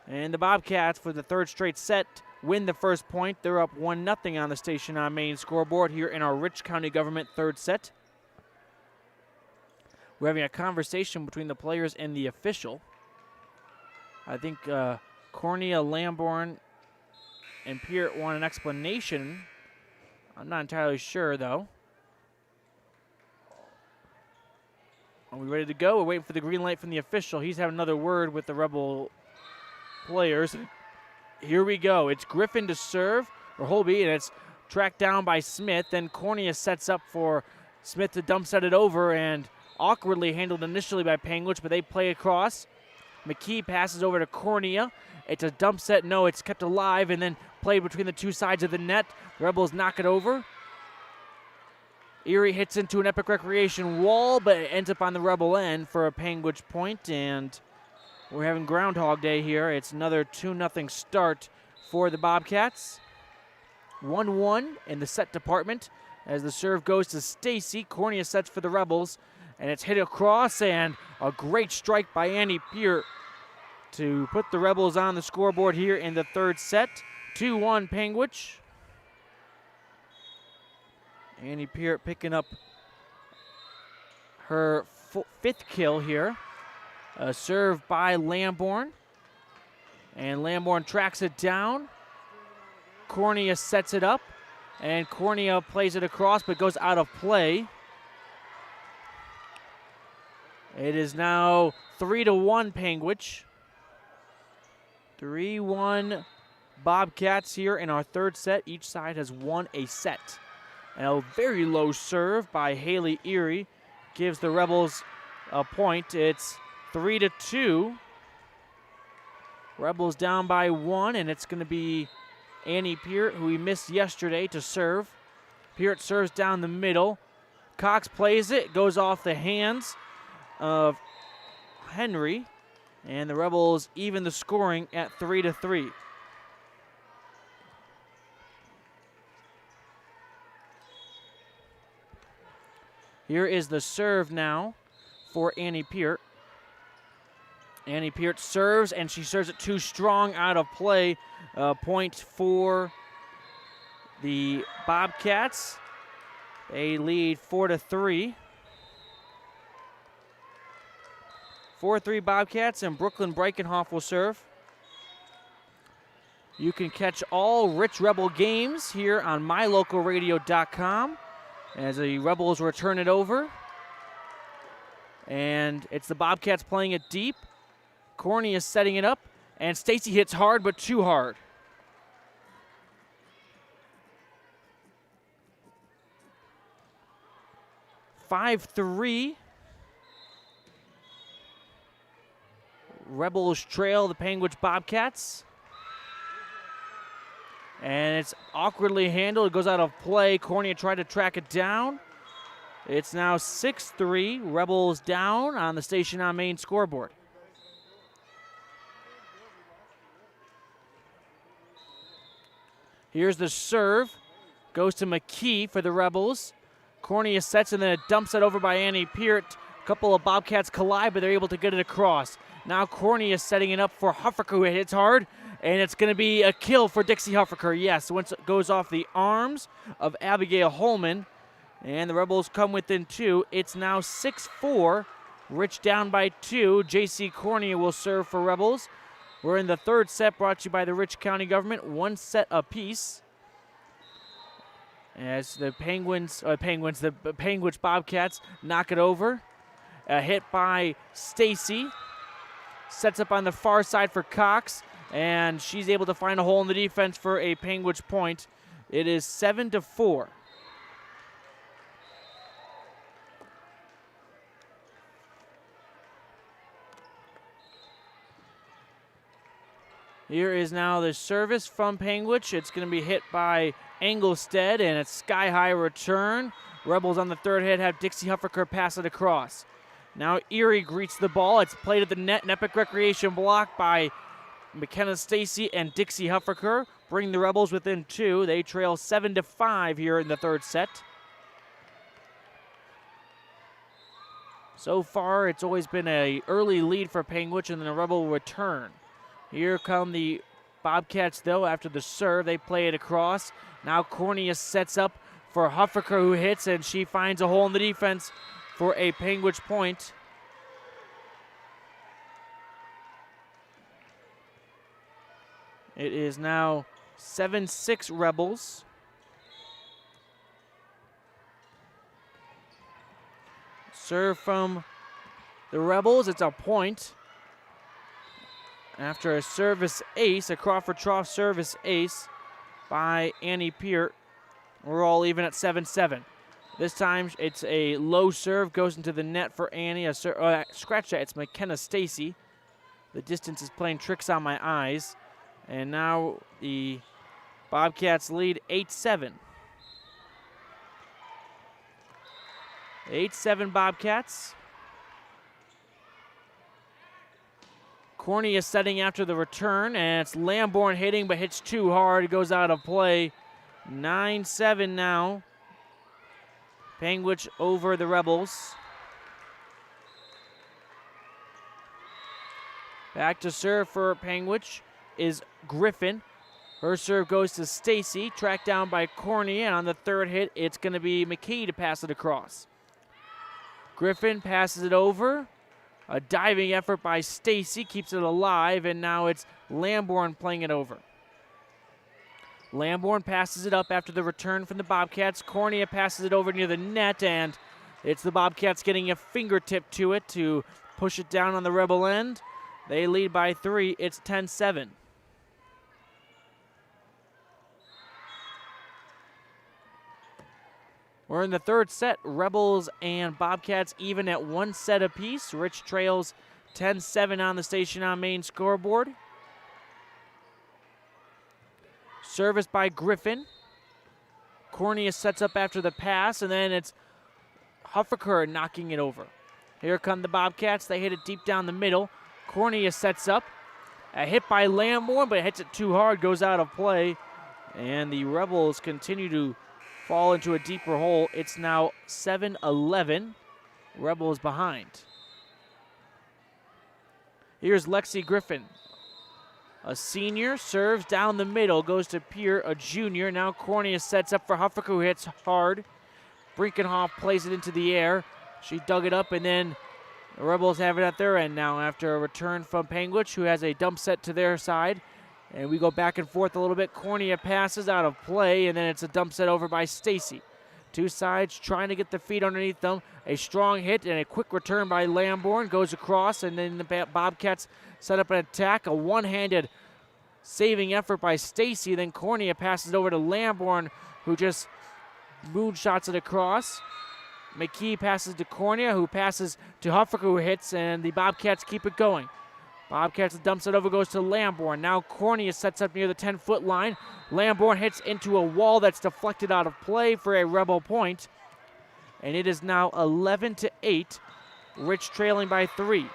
And the Bobcats, for the third straight set, win the first point. They're up 1-0 on the Station on Main scoreboard here in our Rich County Government third set. We're having a conversation between the players and the official. I think Cornea, Lamborn, and Peart want an explanation. I'm not entirely sure, though. Are we ready to go? We're waiting for the green light from the official. He's having another word with the Rebel players. Here we go. It's Griffin to serve, or Holby, and it's tracked down by Smith. Then Cornea sets up for Smith to dump set it over, and awkwardly handled initially by Panguitch, but they play across. McKee passes over to Cornea. It's a dump set. No, it's kept alive and then played between the two sides of the net. The Rebels knock it over. Erie hits into an Epic Recreation wall, but it ends up on the Rebel end for a Panguitch point, and we're having Groundhog Day here. It's another 2-0 start for the Bobcats. 1-1 in the set department as the serve goes to Stacy. Cornea sets for the Rebels. And it's hit across, and a great strike by Annie Peart to put the Rebels on the scoreboard here in the third set. 2-1 Panguitch. Annie Peart picking up her fifth kill here. A serve by Lamborn. And Lamborn tracks it down. Cornea sets it up. And Cornea plays it across but goes out of play. It is now 3-1 Panguitch. 3-1 Bobcats here in our third set. Each side has won a set. And a very low serve by Haley Erie gives the Rebels a point. It's 3-2. Rebels down by 1, and it's going to be Annie Peart, who we missed yesterday, to serve. Peart serves down the middle. Cox plays it, goes off the hands of Henry, and the Rebels even the scoring at 3-3. Here is the serve now for Annie Peart. Annie Peart serves, and she serves it too strong out of play. Point for the Bobcats. They lead 4-3. 4-3 Bobcats, and Brooklyn Breitenhoff will serve. You can catch all Rich Rebel games here on mylocalradio.com as the Rebels return it over. And it's the Bobcats playing it deep. Corny is setting it up, and Stacy hits hard, but too hard. (5-3). Rebels trail the Panguitch Bobcats. And it's awkwardly handled. It goes out of play. Cornea tried to track it down. It's now 6-3. Rebels down on the Station on Main scoreboard. Here's the serve. Goes to McKee for the Rebels. Cornea sets and then it dumps it over by Annie Peart. A couple of Bobcats collide, but they're able to get it across. Now Cornea setting it up for Huffaker, who hits hard. And it's going to be a kill for Dixie Huffaker. Yes, once it goes off the arms of Abigail Holman. And the Rebels come within 2. It's now 6-4. Rich down by 2. J.C. Cornea will serve for Rebels. We're in the third set, brought to you by the Rich County government. 1 set apiece. As the the Panguitch Bobcats knock it over. A hit by Stacy. Sets up on the far side for Cox. And she's able to find a hole in the defense for a Panguitch point. It is 7-4. Here is now the service from Panguitch. It's going to be hit by Engelstead, and it's sky-high return. Rebels on the third hit have Dixie Huffaker pass it across. Now Erie greets the ball. It's played at the net. An Epic Recreation block by McKenna Stacy and Dixie Huffaker bring the Rebels within 2. They trail 7-5 here in the third set. So far, it's always been an early lead for Panguitch, and then a Rebel return. Here come the Bobcats, though, after the serve. They play it across. Now Cornea sets up for Huffaker, who hits, and she finds a hole in the defense for a Panguitch point. It is now 7-6 Rebels. Serve from the Rebels. It's a point. After a service ace, a Crawford Trough service ace by Annie Peart. We're all even at 7-7. This time it's a low serve, goes into the net for Annie. Scratch that, it's McKenna Stacy. The distance is playing tricks on my eyes. And now the Bobcats lead 8-7. 8-7 Bobcats. Cornea setting after the return, and it's Lamborn hitting, but hits too hard. It goes out of play. 9-7 now. Panguitch over the Rebels. Back to serve for Panguitch is Griffin. Her serve goes to Stacy, tracked down by Cornea, and on the third hit, it's going to be McKee to pass it across. Griffin passes it over. A diving effort by Stacy keeps it alive, and now it's Lamborn playing it over. Lamborn passes it up after the return from the Bobcats. Cornea passes it over near the net, and it's the Bobcats getting a fingertip to it to push it down on the Rebel end. They lead by 3. It's 10-7. We're in the third set. Rebels and Bobcats even at 1 set apiece. Rich trails 10-7 on the Station on Main scoreboard. Service by Griffin. Cornea sets up after the pass, and then it's Huffaker knocking it over. Here come the Bobcats. They hit it deep down the middle. Cornea sets up. A hit by Lamborn, but it hits it too hard, goes out of play. And the Rebels continue to fall into a deeper hole. It's now 7-11. Rebels behind. Here's Lexi Griffin. a senior, serves down the middle, goes to Peart, a junior. Now Cornea sets up for Huffaker, who hits hard. Brinkenhoff plays it into the air. She dug it up, and then the Rebels have it at their end now after a return from Panguitch, who has a dump set to their side. And we go back and forth a little bit. Cornea passes out of play, and then it's a dump set over by Stacy. Two sides trying to get the feet underneath them. A strong hit and a quick return by Lamborn goes across, and then the Bobcats set up an attack. A one-handed saving effort by Stacy. Then Cornea passes it over to Lamborn, who just moonshots it across. McKee passes to Cornea, who passes to Huffaker, who hits, and the Bobcats keep it going. Bobcats dumps it over, goes to Lamborn. Now Cornea sets up near the 10-foot line. Lamborn hits into a wall that's deflected out of play for a Rebel point. And it is now 11-8. Rich trailing by 3.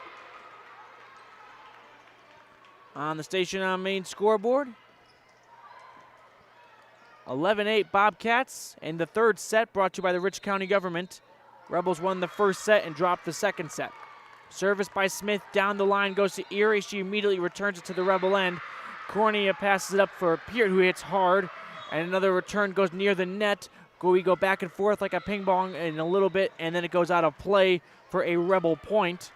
On the Station on Main scoreboard, 11-8 Bobcats. In the third set, brought to you by the Rich County government. Rebels won the first set and dropped the second set. Service by Smith down the line goes to Erie. She immediately returns it to the Rebel end. Cornea passes it up for Peart, who hits hard. And another return goes near the net. We go back and forth like a ping pong in a little bit, and then it goes out of play for a Rebel point.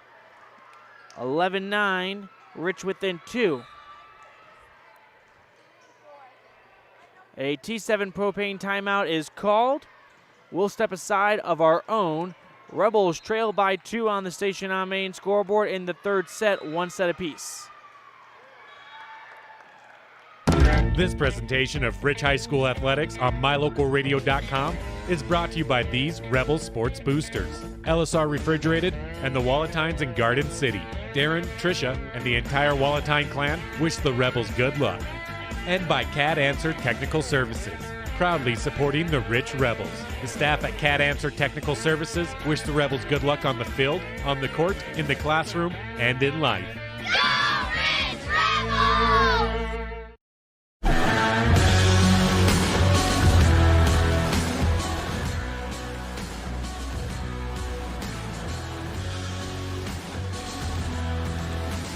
11-9, Rich within 2. A T7 propane timeout is called. We'll step aside of our own. Rebels trail by 2 on the Station on Main scoreboard in the third set, 1 set apiece. This presentation of Rich High School Athletics on MyLocalRadio.com is brought to you by these Rebel Sports Boosters, LSR Refrigerated, and the Walletines in Garden City. Darren, Tricia, and the entire Walletine clan wish the Rebels good luck. And by Cat Answer Technical Services, proudly supporting the Rich Rebels. The staff at Cat Answer Technical Services wish the Rebels good luck on the field, on the court, in the classroom, and in life. Go Rich Rebels!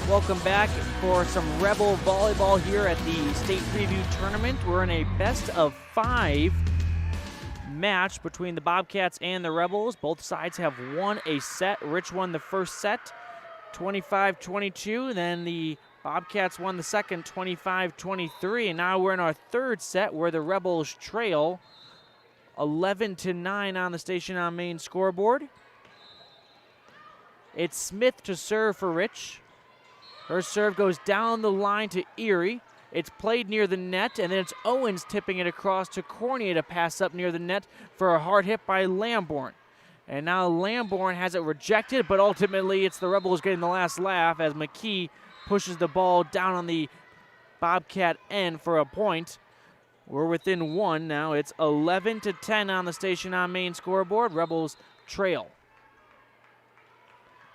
Welcome back for some Rebel volleyball here at the state preview tournament. We're in a best of 5 match between the Bobcats and the Rebels. Both sides have won a set. Rich won the first set, 25-22. Then the Bobcats won the second, 25-23. And now we're in our third set where the Rebels trail 11-9 on the Station on Main scoreboard. It's Smith to serve for Rich. Her serve goes down the line to Erie. It's played near the net, and then it's Owens tipping it across to Cornea to pass up near the net for a hard hit by Lamborn. And now Lamborn has it rejected, but ultimately it's the Rebels getting the last laugh as McKee pushes the ball down on the Bobcat end for a point. We're within 1 now. It's 11-10 on the Station on Main scoreboard. Rebels trail.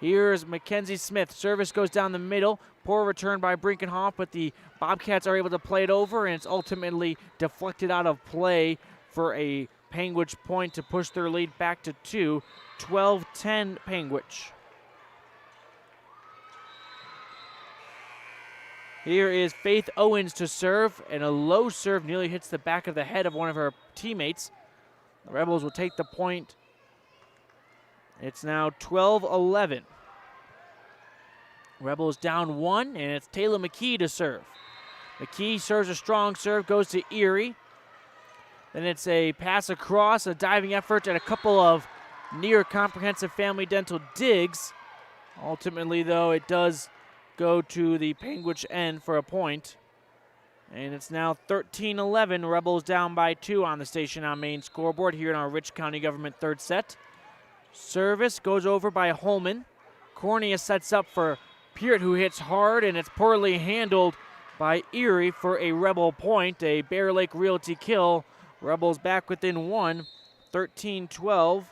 Here's Mackenzie Smith. Service goes down the middle. Poor return by Brinkenhoff, but the Bobcats are able to play it over, and it's ultimately deflected out of play for a Panguitch point to push their lead back to 2. 12-10 Panguitch. Here is Faith Owens to serve, and a low serve nearly hits the back of the head of one of her teammates. The Rebels will take the point. It's now 12-11. Rebels down 1, and it's Taylor McKee to serve. McKee serves a strong serve, goes to Erie. Then it's a pass across, a diving effort, and a couple of near comprehensive family dental digs. Ultimately, though, it does go to the Panguitch end for a point. And it's now 13-11. Rebels down by 2 on the Station on Main scoreboard here in our Rich County government third set. Service goes over by Holman. Cornea sets up for Peart, who hits hard, and it's poorly handled by Erie for a Rebel point, a Bear Lake Realty kill. Rebels back within 1, 13-12.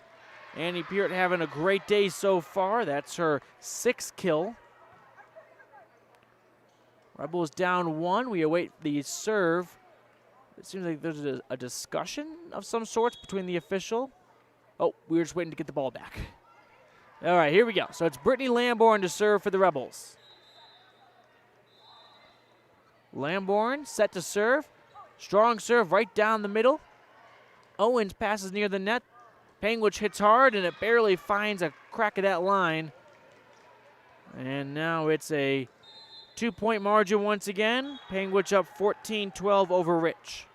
Annie Peart having a great day so far. That's her 6th kill. Rebels down 1. We await the serve. It seems like there's a discussion of some sorts between the official. Oh, we were just waiting to get the ball back. All right, here we go. So it's Brittany Lamborn to serve for the Rebels. Lamborn set to serve. Strong serve right down the middle. Owens passes near the net. Panguitch hits hard, and it barely finds a crack of that line. And now it's a 2-point margin once again. Panguitch up 14-12 over Rich.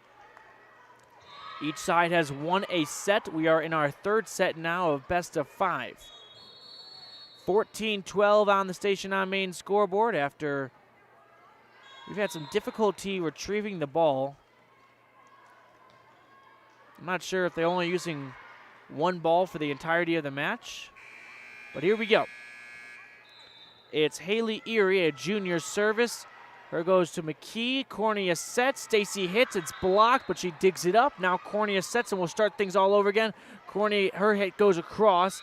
Each side has won a set. We are in our third set now of best of 5. 14-12 on the Station on Main scoreboard after we've had some difficulty retrieving the ball. I'm not sure if they're only using one ball for the entirety of the match, but here we go. It's Haley Erie, a junior service. Her goes to McKee. Cornea sets. Stacy hits. It's blocked, but she digs it up. Now Cornea sets, and we'll start things all over again. Cornea, her hit goes across,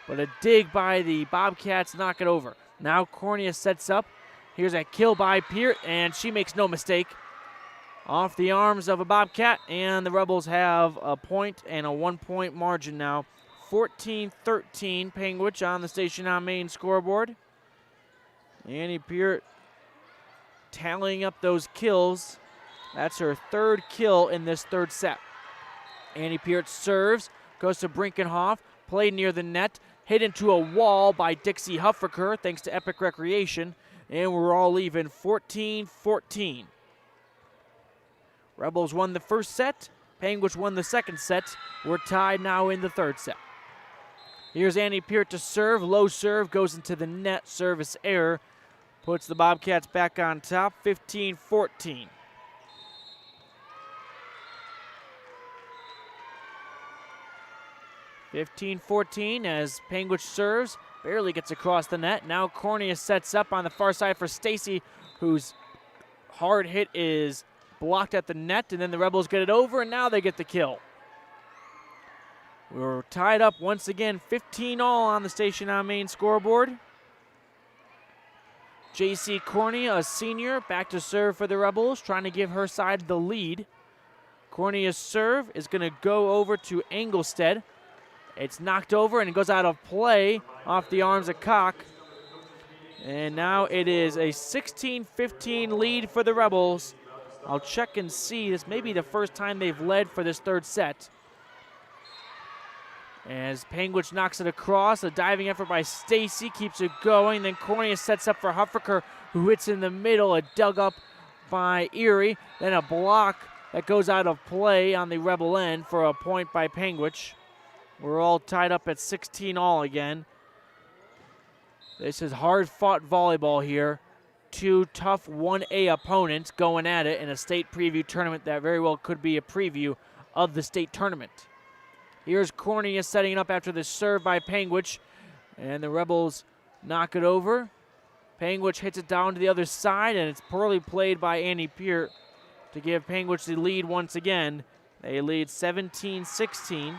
but a dig by the Bobcats knock it over. Now Cornea sets up. Here's a kill by Peart, and she makes no mistake. Off the arms of a Bobcat, and the Rebels have a point and a 1-point margin now. 14-13, Panguitch on the Station on Main scoreboard. Annie Peart tallying up those kills. That's her third kill in this third set. Annie Peart serves, goes to Brinkenhoff, played near the net, hit into a wall by Dixie Huffaker thanks to Epic Recreation, and we're all even 14-14. Rebels won the first set. Panguitch won the second set. We're tied now in the third set. Here's Annie Peart to serve. Low serve goes into the net. Service error puts the Bobcats back on top, 15-14. As Panguitch serves, barely gets across the net. Now Cornea sets up on the far side for Stacy, whose hard hit is blocked at the net, and then the Rebels get it over, and now they get the kill. We're tied up once again, 15 all on the Station on Main scoreboard. JC Cornea, a senior, back to serve for the Rebels, trying to give her side the lead. Cornea's serve is going to go over to Engelstead. It's knocked over and it goes out of play off the arms of Koch. And now it is a 16-15 lead for the Rebels. I'll check and see. This may be the first time they've led for this third set. As Panguitch knocks it across, a diving effort by Stacy keeps it going. Then Cornea sets up for Huffaker, who hits in the middle, a dug up by Erie. Then a block that goes out of play on the Rebel end for a point by Panguitch. We're all tied up at 16 all again. This is hard-fought volleyball here. Two tough 1A opponents going at it in a state preview tournament that very well could be a preview of the state tournament. Here's Cornea setting it up after the serve by Panguitch, and the Rebels knock it over. Panguitch hits it down to the other side, and it's poorly played by Annie Peart to give Panguitch the lead once again. They lead 17-16.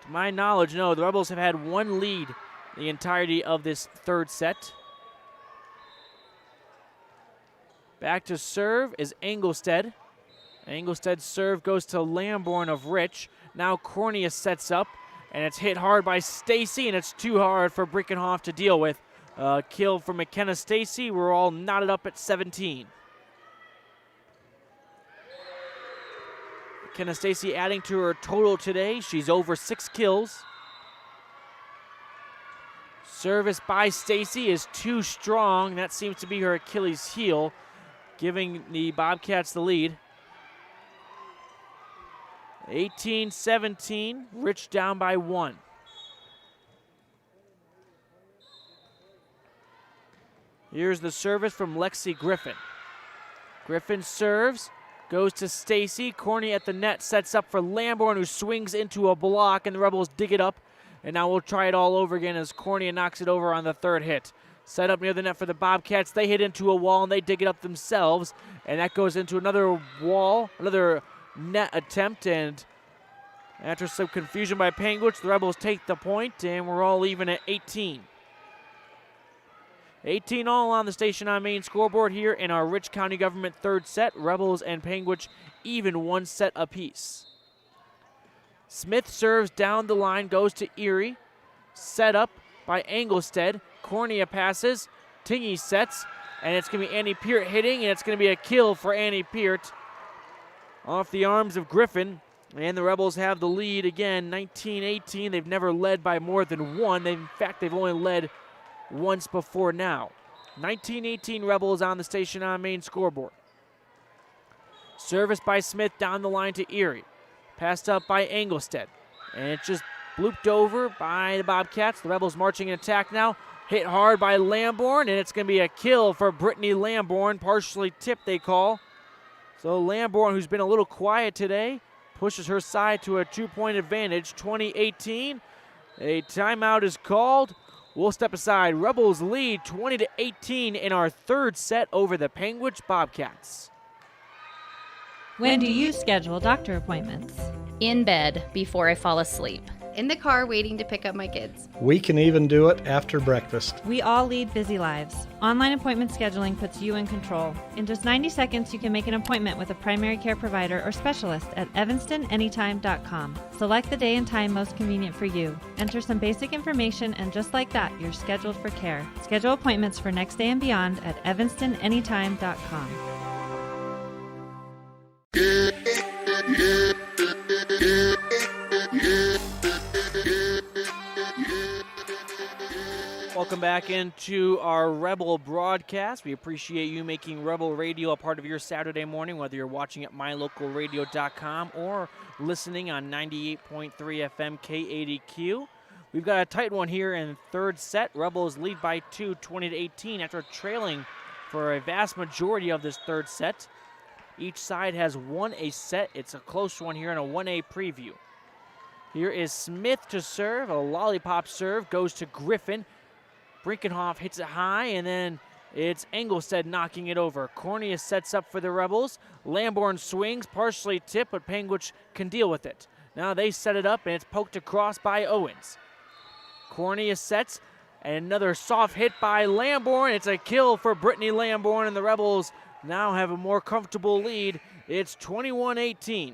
To my knowledge, no, the Rebels have had one lead the entirety of this third set. Back to serve is Engelstead. Engelsted's serve goes to Lamborn of Rich. Now Cornea sets up, and it's hit hard by Stacy, and it's too hard for Brinkenhoff to deal with. Kill for McKenna Stacy. We're all knotted up at 17. McKenna Stacy adding to her total today. She's over 6 kills. Service by Stacy is too strong. That seems to be her Achilles heel, giving the Bobcats the lead. 18-17, Rich down by 1. Here's the service from Lexi Griffin. Griffin serves, goes to Stacy. Cornea at the net, sets up for Lamborn, who swings into a block, and the Rebels dig it up. And now we'll try it all over again as Cornea knocks it over on the third hit. Set up near the net for the Bobcats. They hit into a wall, and they dig it up themselves. And that goes into another wall, another net attempt, and after some confusion by Panguitch, the Rebels take the point, and we're all even at 18. 18 all on the Station on Main scoreboard here in our Rich County Government third set. Rebels and Panguitch even 1 set apiece. Smith serves down the line, goes to Erie. Set up by Engelstead. Cornea passes, Tingy sets, and it's going to be Annie Peart hitting, and it's going to be a kill for Annie Peart off the arms of Griffin. And the Rebels have the lead again, 19-18. They've never led by more than one. In fact, they've only led once before now. 19-18 Rebels on the Station on Main scoreboard. Service by Smith down the line to Erie. Passed up by Engelstead. And it just blooped over by the Bobcats. The Rebels marching in attack now. Hit hard by Lamborn, and it's going to be a kill for Brittany Lamborn. Partially tipped, they call. So Lamborn, who's been a little quiet today, pushes her side to a 2-point advantage, 20-18. A timeout is called. We'll step aside. Rebels lead 20-18 in our third set over the Panguitch Bobcats. When do you schedule doctor appointments? In bed before I fall asleep. In the car waiting to pick up my kids. We can even do it after breakfast. We all lead busy lives. Online appointment scheduling puts you in control. In just 90 seconds, you can make an appointment with a primary care provider or specialist at evanstonanytime.com. Select the day and time most convenient for you. Enter some basic information, and just like that, you're scheduled for care. Schedule appointments for next day and beyond at evanstonanytime.com. Welcome back into our Rebel broadcast. We appreciate you making Rebel Radio a part of your Saturday morning, whether you're watching at mylocalradio.com or listening on 98.3 FM K80Q. We've got a tight one here in third set. Rebels lead by 2, 20-18, after trailing for a vast majority of this third set. Each side has won a set. It's a close one here in a 1A preview. Here is Smith to serve. A lollipop serve goes to Griffin. Brinkenhoff hits it high, and then it's Engelstead knocking it over. Cornelius sets up for the Rebels. Lamborn swings, partially tipped, but Panguitch can deal with it. Now they set it up, and it's poked across by Owens. Cornelius sets, and another soft hit by Lamborn. It's a kill for Brittany Lamborn, and the Rebels now have a more comfortable lead. It's 21-18.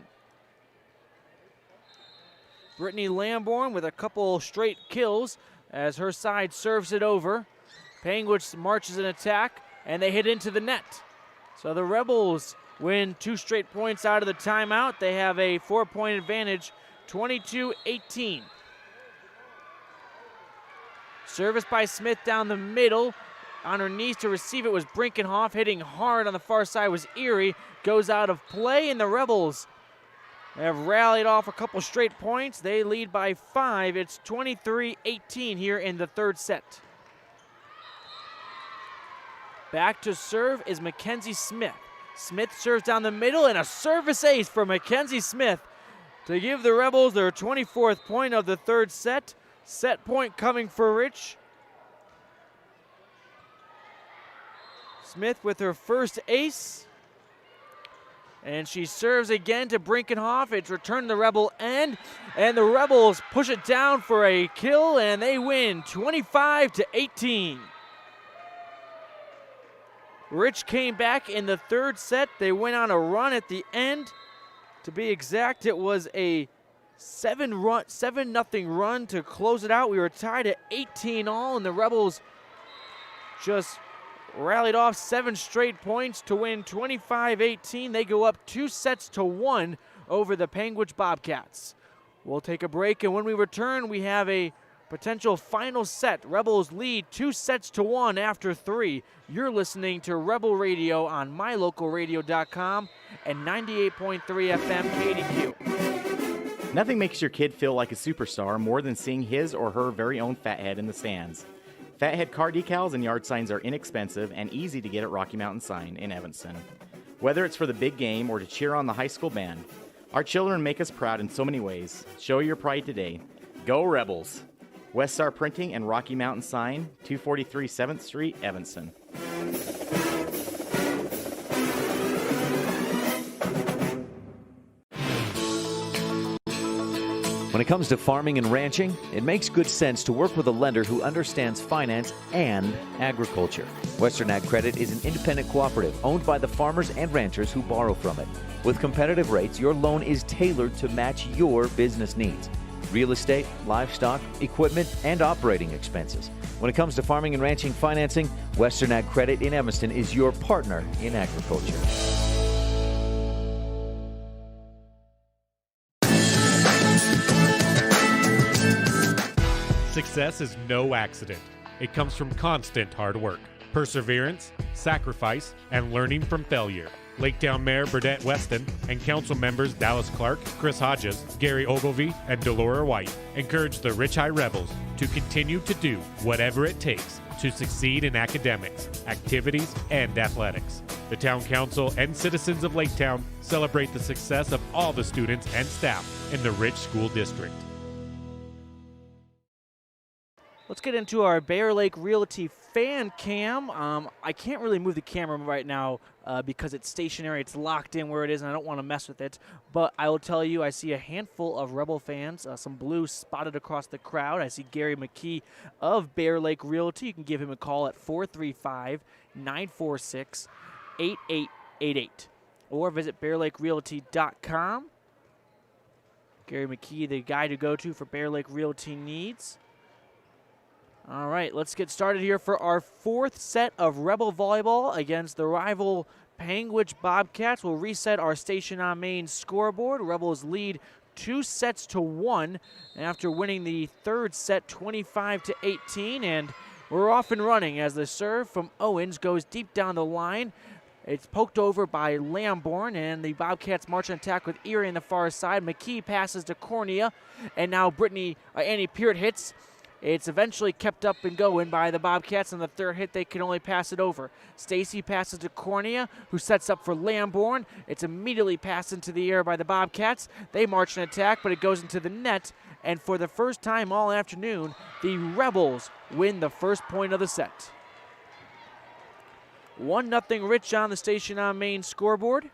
Brittany Lamborn with a couple straight kills as her side serves it over. Panguitch marches in attack, and they hit into the net. So the Rebels win 2 straight points out of the timeout. They have a 4-point advantage, 22-18. Service by Smith down the middle. On her knees to receive it was Brinkenhoff. Hitting hard on the far side was Erie. Goes out of play, and the Rebels have rallied off a couple straight points. They lead by 5. It's 23-18 here in the third set. Back to serve is Mackenzie Smith. Smith serves down the middle, and a service ace for Mackenzie Smith to give the Rebels their 24th point of the third set. Set point coming for Rich. Smith with her first ace. And she serves again to Brinkenhoff. It's returned to the Rebel end. And the Rebels push it down for a kill, and they win 25-18. Rich came back in the third set. They went on a run at the end. To be exact, it was a 7-0 run to close it out. We were tied at 18-all, and the Rebels just rallied off 7 straight points to win 25-18. They go up 2-1 over the Panguitch Bobcats. We'll take a break, and when we return, we have a potential final set. Rebels lead 2-1 after 3. You're listening to Rebel Radio on mylocalradio.com and 98.3 FM KDQ. Nothing makes your kid feel like a superstar more than seeing his or her very own fathead in the stands. Fathead car decals and yard signs are inexpensive and easy to get at Rocky Mountain Sign in Evanston. Whether it's for the big game or to cheer on the high school band, our children make us proud in so many ways. Show your pride today. Go Rebels! West Star Printing and Rocky Mountain Sign, 243 7th Street, Evanston. When it comes to farming and ranching, it makes good sense to work with a lender who understands finance and agriculture. Western Ag Credit is an independent cooperative owned by the farmers and ranchers who borrow from it. With competitive rates, your loan is tailored to match your business needs. real estate, livestock, equipment, and operating expenses. When it comes to farming and ranching financing, Western Ag Credit in Evanston is your partner in agriculture. Success is no accident. It comes from constant hard work, perseverance, sacrifice, and learning from failure. Laketown Mayor Burdette Weston and council members Dallas Clark, Chris Hodges, Gary Ogilvie, and Delora White encourage the Rich High Rebels to continue to do whatever it takes to succeed in academics, activities, and athletics. The town council and citizens of Laketown celebrate the success of all the students and staff in the Rich School District. Let's get into our Bear Lake Realty fan cam. I can't really move the camera right now because it's stationary. It's locked in where it is, and I don't want to mess with it. But I will tell you, I see a handful of Rebel fans, some blue spotted across the crowd. I see Gary McKee of Bear Lake Realty. You can give him a call at 435-946-8888 or visit bearlakerealty.com. Gary McKee, the guy to go to for Bear Lake Realty needs. All right, let's get started here for our fourth set of Rebel Volleyball against the rival Panguitch Bobcats. We'll reset our station on main scoreboard. Rebels lead 2-1 after winning the third set 25-18, and we're off and running as the serve from Owens goes deep down the line. It's poked over by Lamborn, and the Bobcats march on attack with Erie on the far side. McKee passes to Cornea, and now Annie Peart hits. It's eventually kept up and going by the Bobcats. On the third hit, they can only pass it over. Stacy passes to Cornea, who sets up for Lamborn. It's immediately passed into the air by the Bobcats. They march an attack, but it goes into the net. And for the first time all afternoon, the Rebels win the first point of the set. 1-0 Rich on the station on main scoreboard.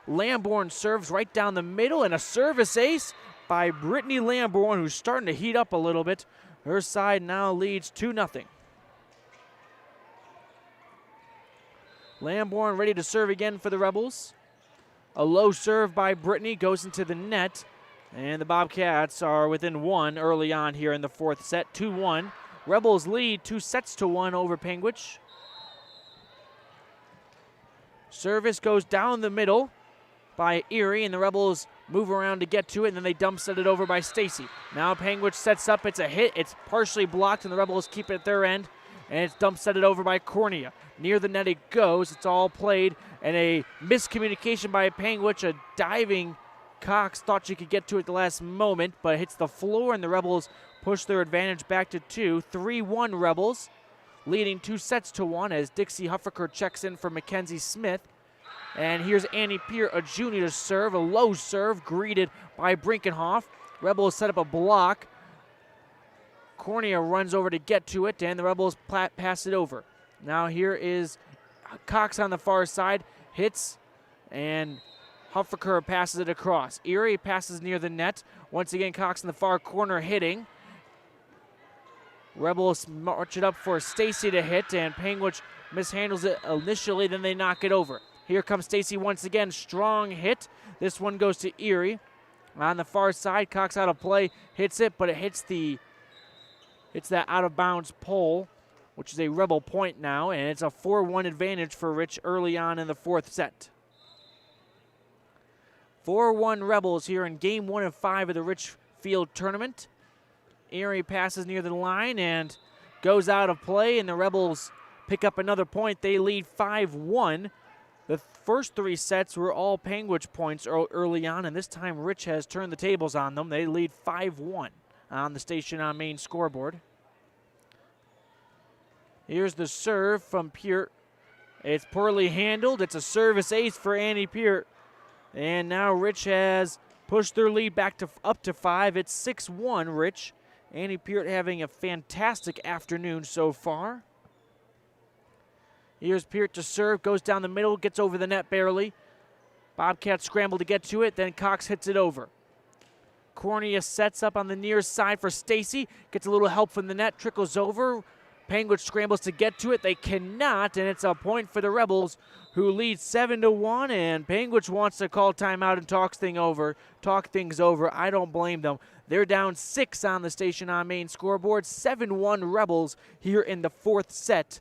Lamborn serves right down the middle, and a service ace by Brittany Lamborn, who's starting to heat up a little bit. Her side now leads 2-0. Lamborn ready to serve again for the Rebels. A low serve by Brittany goes into the net, and the Bobcats are within one early on here in the fourth set, 2-1. Rebels lead 2-1 over Panguitch. Service goes down the middle by Erie, and the Rebels move around to get to it, and then they dump set it over by Stacy. Now Panguitch sets up, it's a hit, it's partially blocked, and the Rebels keep it at their end, and it's dump set it over by Cornea. Near the net it goes, it's all played, and a miscommunication by Panguitch, a diving Cox thought she could get to it at the last moment, but hits the floor, and the Rebels push their advantage back to 2. 3-1 Rebels, leading 2-1 as Dixie Huffaker checks in for Mackenzie Smith. And here's Annie Peart, a junior, to serve. A low serve greeted by Brinkenhoff. Rebels set up a block. Cornea runs over to get to it, and the Rebels pass it over. Now here is Cox on the far side. Hits, and Huffaker passes it across. Erie passes near the net. Once again, Cox in the far corner hitting. Rebels march it up for Stacy to hit, and Panguitch mishandles it initially, then they knock it over. Here comes Stacy once again, strong hit. This one goes to Erie. On the far side, Cox out of play, hits it, but it hits that out of bounds pole, which is a Rebel point now, and it's a 4-1 advantage for Rich early on in the fourth set. 4-1 Rebels here in game 1 of 5 of the Richfield tournament. Erie passes near the line and goes out of play, and the Rebels pick up another point. They lead 5-1. The first 3 sets were all Panguitch points early on, and this time Rich has turned the tables on them. They lead 5-1 on the station on main scoreboard. Here's the serve from Peart. It's poorly handled. It's a service ace for Annie Peart. And now Rich has pushed their lead back to up to 5. It's 6-1 Rich. Annie Peart having a fantastic afternoon so far. Here's Peart to serve, goes down the middle, gets over the net barely. Bobcats scramble to get to it, then Cox hits it over. Cornea sets up on the near side for Stacy, gets a little help from the net, trickles over. Panguitch scrambles to get to it, they cannot, and it's a point for the Rebels, who lead 7-1, and Panguitch wants to call timeout and talk things over. I don't blame them. They're down 6 on the Station on Main scoreboard. 7-1 Rebels here in the 4th set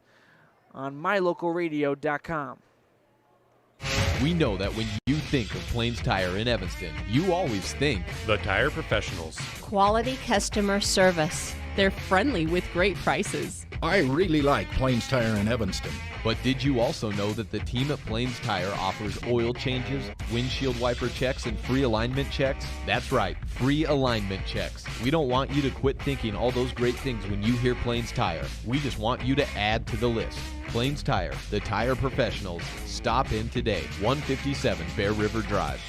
on mylocalradio.com. We know that when you think of Plains Tire in Evanston, you always think The Tire Professionals. Quality customer service. They're friendly with great prices. I really like Plains Tire in Evanston. But did you also know that the team at Plains Tire offers oil changes, windshield wiper checks, and free alignment checks? That's right, free alignment checks. We don't want you to quit thinking all those great things when you hear Plains Tire. We just want you to add to the list. Plains Tire, the tire professionals. Stop in today, 157 Bear River Drive.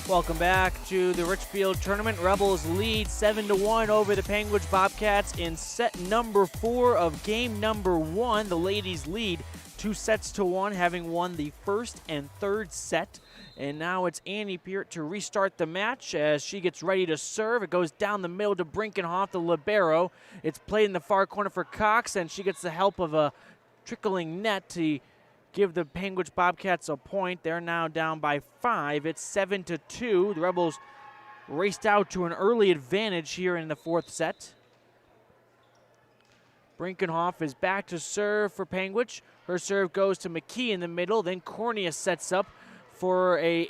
Welcome back to the Richfield tournament. Rebels lead 7-1 over the Panguitch Bobcats in set number 4 of game number 1. The ladies lead 2-1, having won the first and third set. And now it's Annie Peart to restart the match as she gets ready to serve. It goes down the middle to Brinkenhoff, the libero. It's played in the far corner for Cox, and she gets the help of a trickling net to give the Panguitch Bobcats a point. They're now down by 5. It's 7-2. The Rebels raced out to an early advantage here in the 4th set. Brinkenhoff is back to serve for Panguitch. Her serve goes to McKee in the middle. Then Cornea sets up for a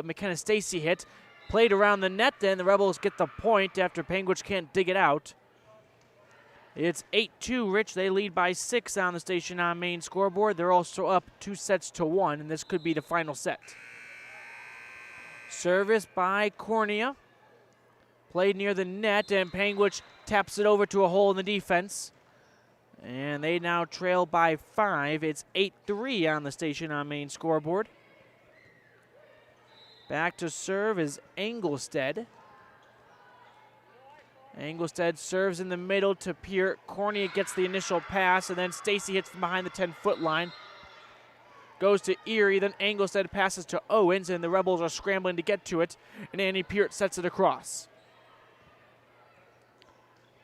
McKenna Stacy hit. Played around the net, then the Rebels get the point after Panguitch can't dig it out. It's 8-2, Rich. They lead by 6 on the Station on Main scoreboard. They're also up 2-1, and this could be the final set. Service by Cornea. Played near the net, and Panguitch taps it over to a hole in the defense. And they now trail by 5. It's 8-3 on the Station on Main scoreboard. Back to serve is Engelstead. Engelstead serves in the middle to Peart. Cornea gets the initial pass, and then Stacy hits from behind the 10-foot line. Goes to Erie, then Engelstead passes to Owens, and the Rebels are scrambling to get to it, and Annie Peart sets it across.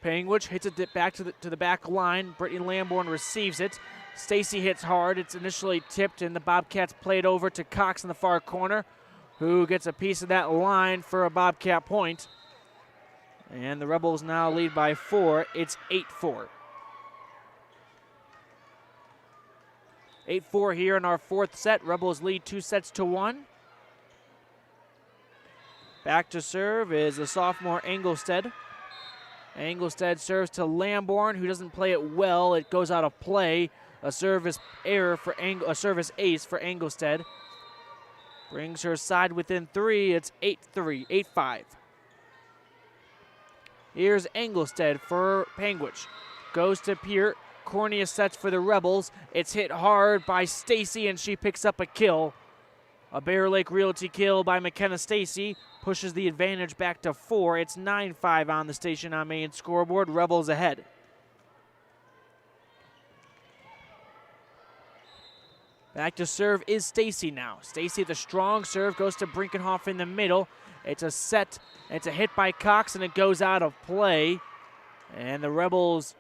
Panguitch hits it back to the back line. Brittany Lamborn receives it. Stacy hits hard. It's initially tipped, and the Bobcats play it over to Cox in the far corner, who gets a piece of that line for a Bobcat point. And the Rebels now lead by 4. It's 8-4. 8-4 here in our 4th set. Rebels lead 2-1. Back to serve is the sophomore Engelstead. Engelstead serves to Lamborn, who doesn't play it well. It goes out of play. A service error for a service ace for Engelstead. Brings her side within 3. It's 8-3, 8-5. Here's Engelstead for Panguitch. Goes to Peart. Cornea sets for the Rebels. It's hit hard by Stacy, and she picks up a kill. A Bear Lake Realty kill by McKenna Stacy pushes the advantage back to 4. It's 9-5 on the Station on Main scoreboard. Rebels ahead. Back to serve is Stacy now. Stacy with a strong serve goes to Brinkenhoff in the middle. It's a set. It's a hit by Cox, and it goes out of play. And the Rebels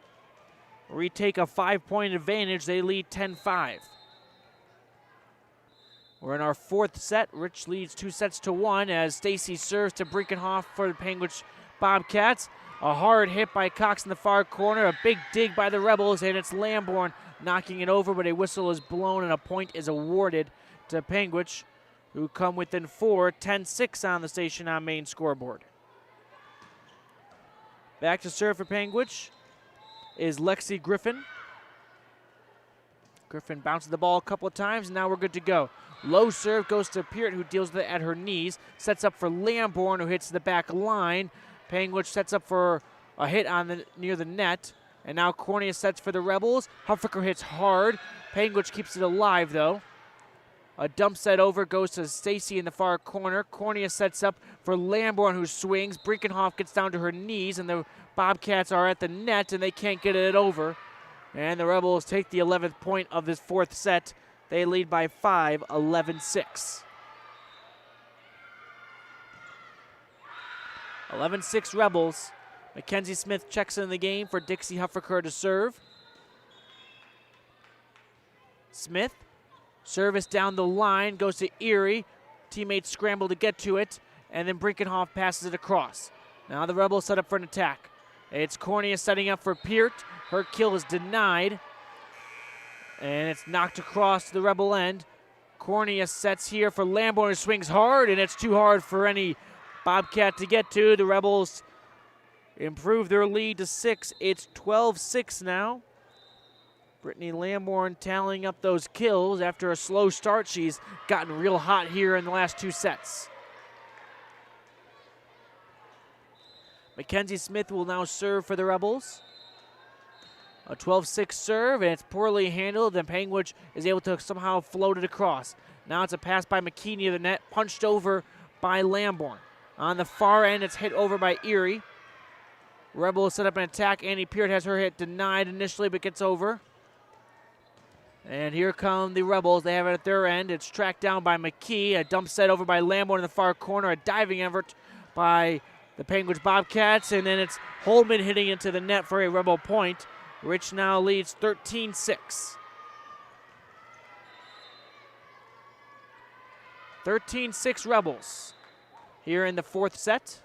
retake a 5-point advantage. They lead 10-5. We're in our 4th set. Rich leads 2-1 as Stacy serves to Brinkenhoff for the Panguitch Bobcats. A hard hit by Cox in the far corner. A big dig by the Rebels, and it's Lamborn knocking it over, but a whistle is blown and a point is awarded to Panguitch, who come within 4, 10-6 on the Station on Main scoreboard. Back to serve for Panguitch is Lexi Griffin. Griffin bounces the ball a couple of times, and now we're good to go. Low serve goes to Peart, who deals with it at her knees. Sets up for Lamborn, who hits the back line. Panguitch sets up for a hit on near the net. And now Cornea sets for the Rebels. Huffaker hits hard. Panguitch keeps it alive, though. A dump set over goes to Stacy in the far corner. Cornea sets up for Lamborn, who swings. Brinkenhoff gets down to her knees, and the Bobcats are at the net, and they can't get it over. And the Rebels take the 11th point of this 4th set. They lead by 5, 11-6. 11-6 Rebels. Mackenzie Smith checks in the game for Dixie Huffaker to serve. Smith Service down the line goes to Erie. Teammates scramble to get to it, and then Brinkenhoff passes it across. Now the Rebels set up for an attack. It's Cornea setting up for Peart. Her kill is denied, and it's knocked across to the Rebel end. Cornea sets here for Lamborn, who swings hard, and it's too hard for any Bobcat to get to. The Rebels improve their lead to 6. It's 12-6 now. Brittany Lamborn tallying up those kills after a slow start. She's gotten real hot here in the last 2 sets. Mackenzie Smith will now serve for the Rebels. A 12-6 serve, and it's poorly handled. Then Panguitch is able to somehow float it across. Now it's a pass by McKee near the net, punched over by Lamborn. On the far end, it's hit over by Erie. Rebels set up an attack. Annie Peart has her hit denied initially, but gets over. And here come the Rebels. They have it at their end. It's tracked down by McKee. A dump set over by Lamborn in the far corner. A diving effort by the Panguitch Bobcats. And then it's Holman hitting into the net for a Rebel point. Rich now leads 13-6. 13-6 Rebels here in the 4th set.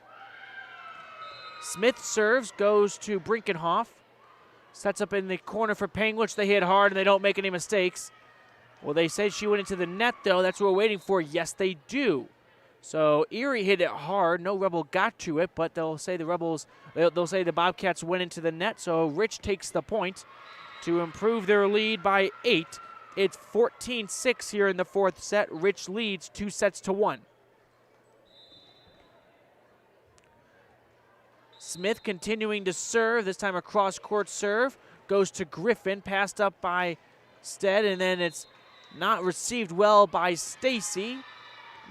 Smith serves, goes to Brinkenhoff. Sets up in the corner for Panguitch. They hit hard and they don't make any mistakes. Well, they said she went into the net, though. That's what we're waiting for. Yes, they do. So Erie hit it hard. No Rebel got to it, but they'll say the Rebels, they'll say the Bobcats went into the net. So Rich takes the point to improve their lead by 8. It's 14-6 here in the 4th set. Rich leads 2-1. Smith continuing to serve, this time a cross-court serve. Goes to Griffin, passed up by Stead, and then it's not received well by Stacy.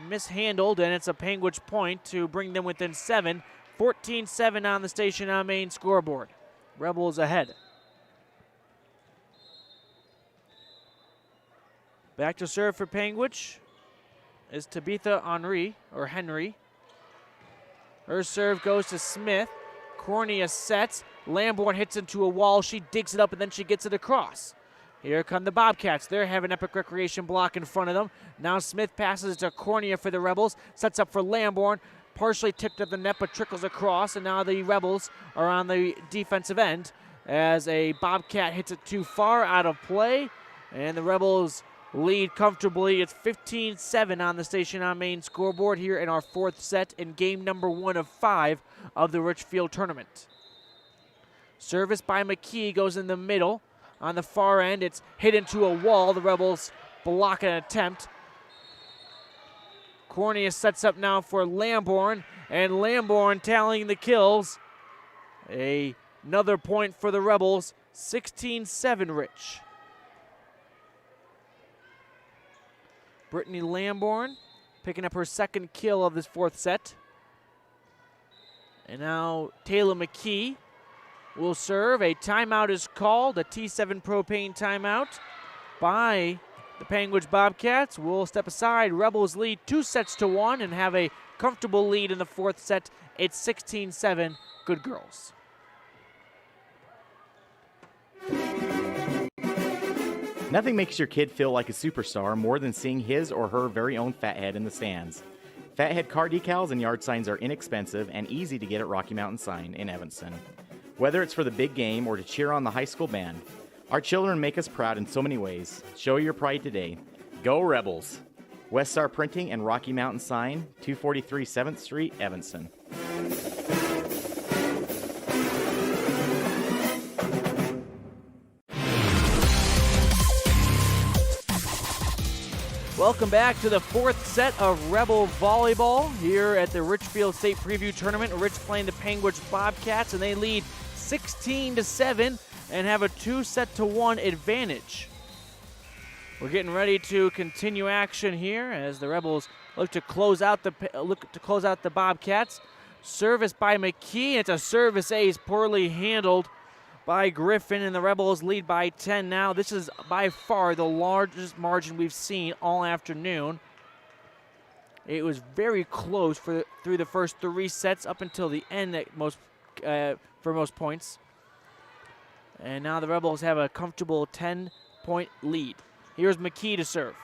Mishandled, and it's a Panguitch point to bring them within 7. 14-7 on the station on main scoreboard. Rebels ahead. Back to serve for Panguitch is Tabitha Henry. Her serve goes to Smith. Cornea sets. Lamborn hits into a wall. She digs it up, and then she gets it across. Here come the Bobcats. They have an Epic Recreation block in front of them. Now Smith passes to Cornea for the Rebels. Sets up for Lamborn. Partially tipped at the net, but trickles across. And now the Rebels are on the defensive end as a Bobcat hits it too far out of play. And the Rebels lead comfortably. It's 15-7 on the station on main scoreboard here in our 4th set in game number 1 of 5 of the Richfield tournament. Service by McKee goes in the middle. On the far end, it's hit into a wall. The Rebels block an attempt. Cornea sets up now for Lamborn, and Lamborn tallying the kills. Another point for the Rebels, 16-7 Rich. Brittany Lamborn picking up her 2nd kill of this 4th set. And now Taylor McKee will serve. A timeout is called, a T7 propane timeout by the Panguitch Bobcats. Will step aside. Rebels lead 2-1 and have a comfortable lead in the 4th set. It's 16-7. Good girls. Nothing makes your kid feel like a superstar more than seeing his or her very own Fathead in the stands. Fathead car decals and yard signs are inexpensive and easy to get at Rocky Mountain Sign in Evanston. Whether it's for the big game or to cheer on the high school band, our children make us proud in so many ways. Show your pride today. Go Rebels! West Star Printing and Rocky Mountain Sign, 243 7th Street, Evanston. Welcome back to the 4th set of Rebel Volleyball here at the Richfield State Preview Tournament. Rich playing the Panguitch Bobcats, and they lead 16-7 and have a 2-1 advantage. We're getting ready to continue action here as the Rebels look to close out the Bobcats. Service by McKee. It's a service ace, poorly handled by Griffin, and the Rebels lead by 10 now. This is by far the largest margin we've seen all afternoon. It was very close through the first 3 sets up until the end for most points. And now the Rebels have a comfortable 10-point lead. Here's McKee to serve.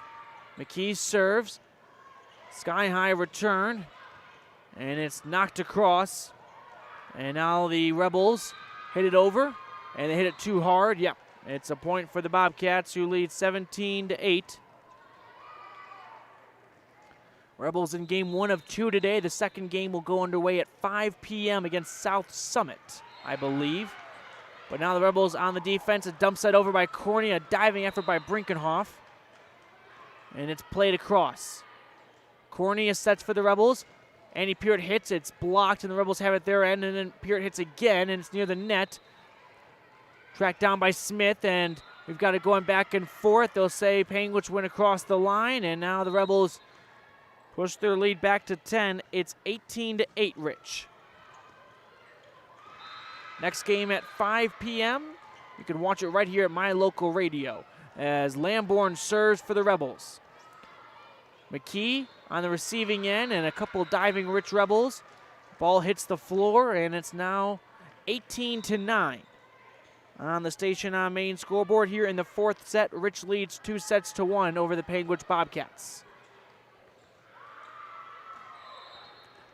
McKee serves. Sky-high return. And it's knocked across. And now the Rebels hit it over. And they hit it too hard. Yep, it's a point for the Bobcats, who lead 17-8. Rebels in game 1 of 2 today. The second game will go underway at 5 p.m. against South Summit, I believe. But now the Rebels on the defense. A dump set over by Corney, a diving effort by Brinkenhoff. And it's played across. Corney sets for the Rebels. Andy Peart hits, it's blocked, and the Rebels have it their end, and then Peart hits again, and it's near the net. Tracked down by Smith, and we've got it going back and forth. They'll say Panguitch went across the line, and now the Rebels push their lead back to 10. It's 18-8, Rich. Next game at 5 p.m. You can watch it right here at my local radio as Lamborn serves for the Rebels. McKee on the receiving end, and a couple diving Rich Rebels. Ball hits the floor, and it's now 18-9. On the Station on Main scoreboard here in the fourth set, Rich leads 2-1 over the Panguitch Bobcats.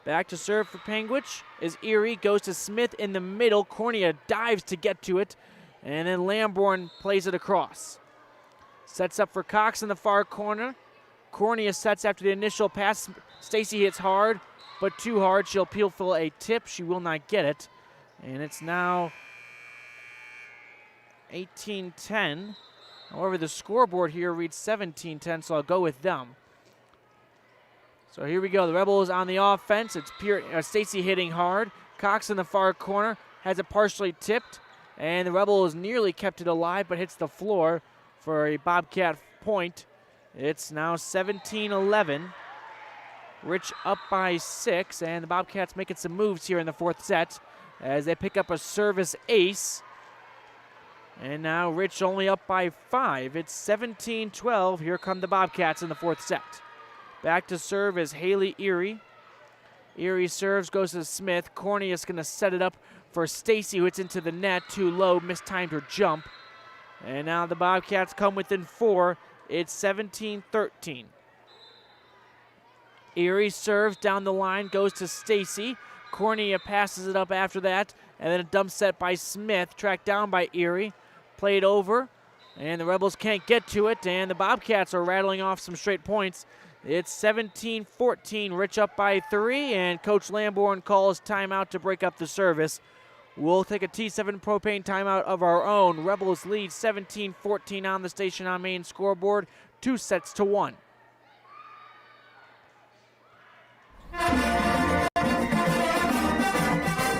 Back to serve for Panguitch is Erie, goes to Smith in the middle. Cornea dives to get to it, and then Lamborn plays it across. Sets up for Cox in the far corner. Cornea sets after the initial pass. Stacy hits hard, but too hard. She'll peel for a tip. She will not get it. And it's now 18-10. However, the scoreboard here reads 17-10, so I'll go with them. So here we go. The Rebels on the offense. It's Stacy hitting hard. Cox in the far corner has it partially tipped. And the Rebels nearly kept it alive, but hits the floor for a Bobcat point. It's now 17-11. Rich up by 6, and the Bobcats making some moves here in the fourth set as they pick up a service ace. And now Rich only up by 5. It's 17-12. Here come the Bobcats in the fourth set. Back to serve is Haley Erie. Erie serves, goes to Smith. Cornelius going to set it up for Stacy, who hits into the net. Too low, mistimed her jump. And now the Bobcats come within 4. It's 17-13. Erie serves down the line, goes to Stacy. Cornea passes it up after that, and then a dump set by Smith, tracked down by Erie. Played over, and the Rebels can't get to it, and the Bobcats are rattling off some straight points. It's 17-14, Rich up by 3, and Coach Lamborn calls timeout to break up the service. We'll take a T7 propane timeout of our own. Rebels lead 17-14 on the Station on Main scoreboard, 2-1.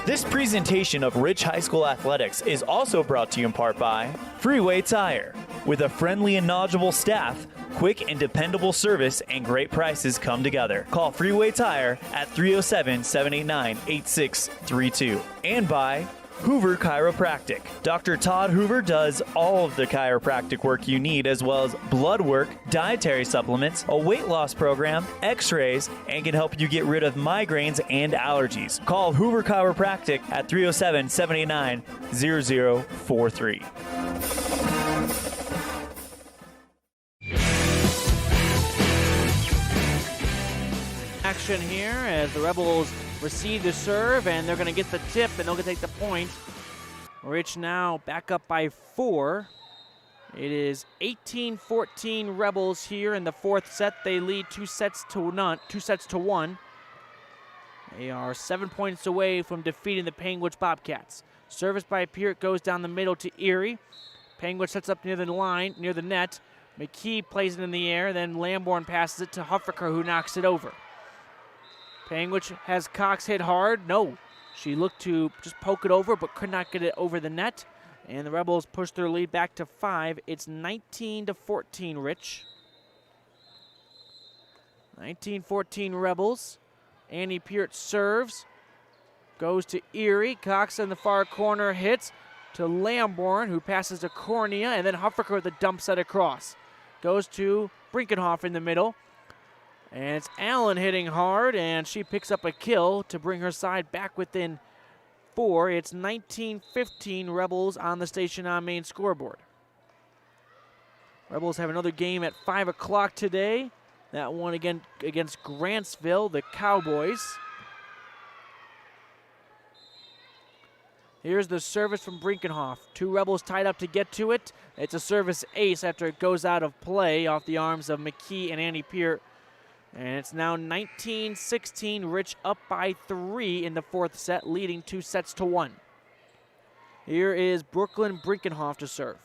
This presentation of Rich High School Athletics is also brought to you in part by Freeway Tire. With a friendly and knowledgeable staff, quick and dependable service, and great prices come together. Call Freeway Tire at 307-789-8632. And by Hoover Chiropractic. Dr. Todd Hoover does all of the chiropractic work you need, as well as blood work, dietary supplements, a weight loss program, x-rays, and can help you get rid of migraines and allergies. Call Hoover Chiropractic at 307-789-0043. Action here as the Rebels receive the serve, and they're going to get the tip, and they'll take the point. Rich now back up by 4. It is 18-14 Rebels here in the fourth set. They lead 2-1. They are 7 points away from defeating the Panguitch Bobcats. Service by Peart goes down the middle to Erie. Panguitch sets up near the line, near the net. McKee plays it in the air, then Lamborn passes it to Huffaker, who knocks it over. Panguitch has Cox hit hard. No, she looked to just poke it over, but could not get it over the net. And the Rebels push their lead back to 5. It's 19-14, Rich. 19-14 Rebels. Annie Peart serves. Goes to Erie. Cox in the far corner hits to Lamborn, who passes to Cornea, and then Huffaker with a dump set across. Goes to Brinkenhoff in the middle. And it's Allen hitting hard, and she picks up a kill to bring her side back within 4. It's 19-15 Rebels on the Station on Main scoreboard. Rebels have another game at 5 o'clock today. That one again against Grantsville, the Cowboys. Here's the service from Brinkenhoff. 2 Rebels tied up to get to it. It's a service ace after it goes out of play off the arms of McKee and Andy Peart. And it's now 19-16. Rich up by 3 in the 4th set, leading 2-1. Here is Brooklyn Brinkenhoff to serve.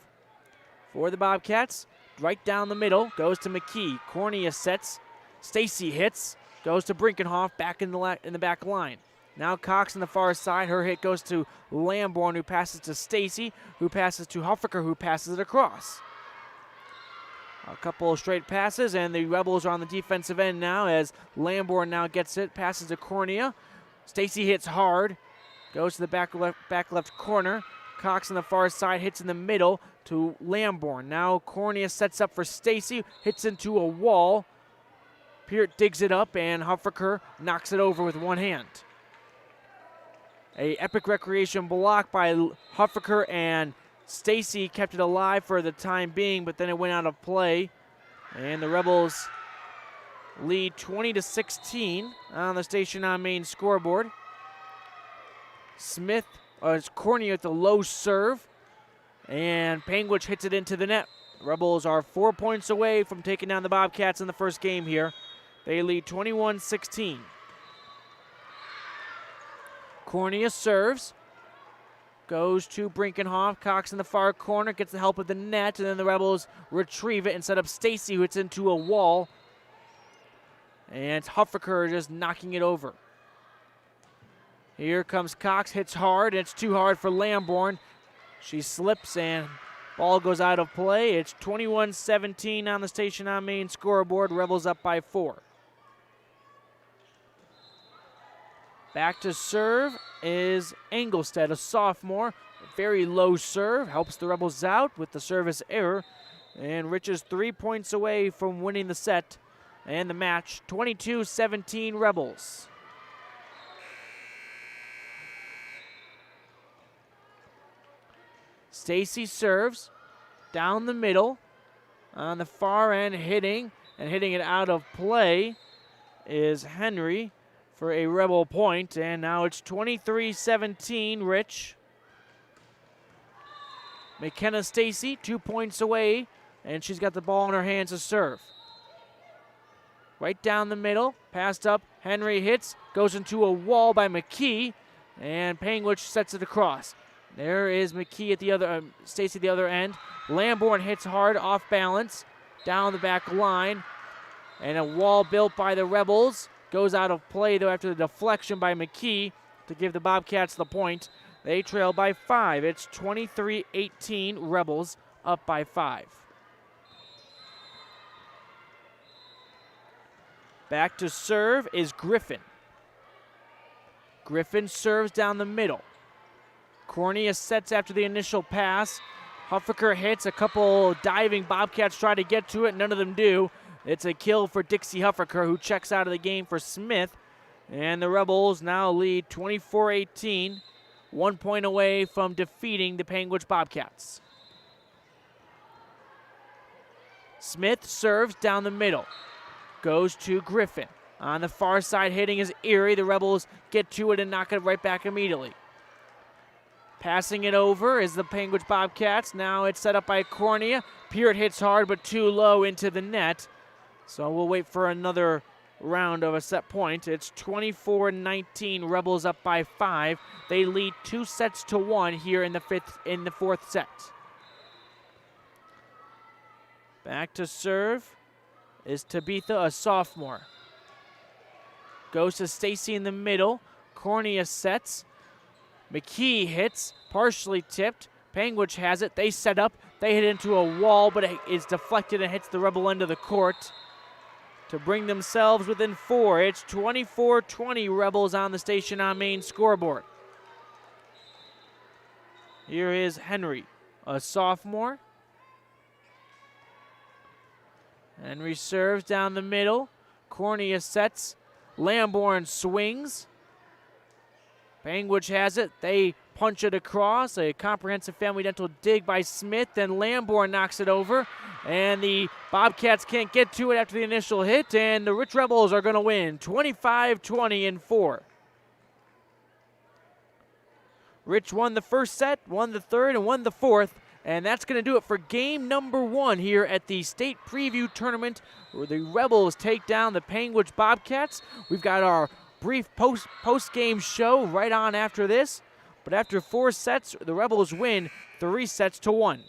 For the Bobcats, right down the middle, goes to McKee. Cornea sets. Stacy hits. Goes to Brinkenhoff back in the back line. Now Cox on the far side. Her hit goes to Lamborn, who passes to Stacy, who passes to Huffaker, who passes it across. A couple of straight passes, and the Rebels are on the defensive end now as Lamborn now gets it, passes to Cornea. Stacy hits hard, goes to the back left corner. Cox on the far side hits in the middle to Lamborn. Now Cornea sets up for Stacy, hits into a wall. Peart digs it up, and Huffaker knocks it over with one hand. A epic recreation block by Huffaker, and Stacy kept it alive for the time being, but then it went out of play. And the Rebels lead 20-16 on the Station on Main scoreboard. Smith, Cornea at the low serve, and Panguitch hits it into the net. Rebels are 4 points away from taking down the Bobcats in the first game here. They lead 21-16. Cornea serves, goes to Brinkenhoff. Cox in the far corner, gets the help of the net, and then the Rebels retrieve it and set up Stacy, who hits into a wall. And it's Huffaker just knocking it over. Here comes Cox, hits hard, and it's too hard for Lamborn. She slips, and ball goes out of play. It's 21-17 on the Station on Main scoreboard. Rebels up by 4. Back to serve is Engelstead, a sophomore. Very low serve, helps the Rebels out with the service error. And Rich is 3 points away from winning the set and the match. 22-17 Rebels. Stacy serves down the middle. On the far end, hitting it out of play is Henry for a Rebel point, and now it's 23-17 Rich. McKenna Stacy 2 points away, and she's got the ball in her hands to serve. Right down the middle, passed up, Henry hits, goes into a wall by McKee, and Panguitch sets it across. There is McKee at the other, Stacy at the other end. Lamborn hits hard, off balance, down the back line, and a wall built by the Rebels. Goes out of play, though, after the deflection by McKee to give the Bobcats the point. They trail by 5. It's 23-18, Rebels up by 5. Back to serve is Griffin. Griffin serves down the middle. Cornea sets after the initial pass. Huffaker hits. A couple diving Bobcats try to get to it. None of them do. It's a kill for Dixie Huffaker, who checks out of the game for Smith. And the Rebels now lead 24-18, 1 point away from defeating the Panguitch Bobcats. Smith serves down the middle. Goes to Griffin. On the far side, hitting is Erie. The Rebels get to it and knock it right back immediately. Passing it over is the Panguitch Bobcats. Now it's set up by Cornea. Peart hits hard, but too low into the net. So we'll wait for another round of a set point. It's 24-19, Rebels up by 5. They lead 2-1 here in the fourth set. Back to serve is Tabitha, a sophomore. Goes to Stacy in the middle. Cornea sets. McKee hits, partially tipped. Panguitch has it. They set up. They hit into a wall, but it is deflected and hits the Rebel end of the court to bring themselves within 4. It's 24-20 Rebels on the Station on Main scoreboard. Here is Henry, a sophomore. Henry serves down the middle. Cornea sets. Lamborn swings. Panguitch has it. They punch it across. A comprehensive family dental dig by Smith. Then Lamborn knocks it over. And the Bobcats can't get to it after the initial hit. And the Rich Rebels are going to win 25-20 in 4. Rich won the first set, won the third, and won the fourth. And that's going to do it for game number 1 here at the state preview tournament, where the Rebels take down the Panguitch Bobcats. We've got our brief post-game show right on after this. But after 4 sets, the Rebels win 3-1.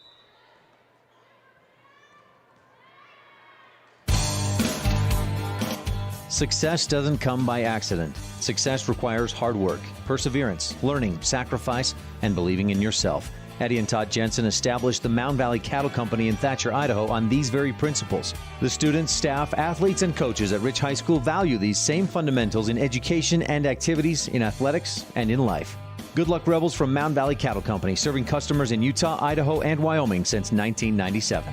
Success doesn't come by accident. Success requires hard work, perseverance, learning, sacrifice, and believing in yourself. Eddie and Todd Jensen established the Mound Valley Cattle Company in Thatcher, Idaho on these very principles. The students, staff, athletes, and coaches at Rich High School value these same fundamentals in education and activities, in athletics, and in life. Good luck, Rebels, from Mound Valley Cattle Company, serving customers in Utah, Idaho, and Wyoming since 1997.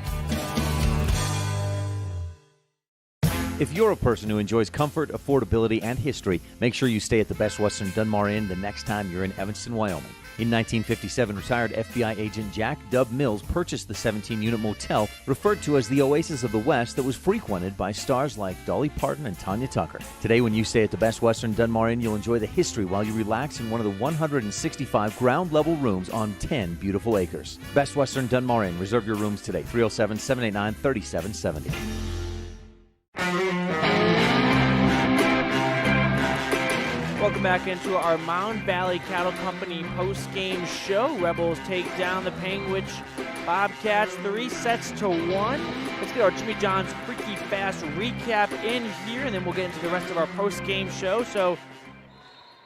If you're a person who enjoys comfort, affordability, and history, make sure you stay at the Best Western Dunmar Inn the next time you're in Evanston, Wyoming. In 1957, retired FBI agent Jack Dub Mills purchased the 17-unit motel referred to as the Oasis of the West that was frequented by stars like Dolly Parton and Tanya Tucker. Today, when you stay at the Best Western Dunmar Inn, you'll enjoy the history while you relax in one of the 165 ground-level rooms on 10 beautiful acres. Best Western Dunmar Inn. Reserve your rooms today, 307-789-3770. Welcome back into our Mound Valley Cattle Company post-game show. Rebels take down the Panguitch Bobcats 3-1. Let's get our Jimmy John's Freaky Fast recap in here, and then we'll get into the rest of our post-game show. So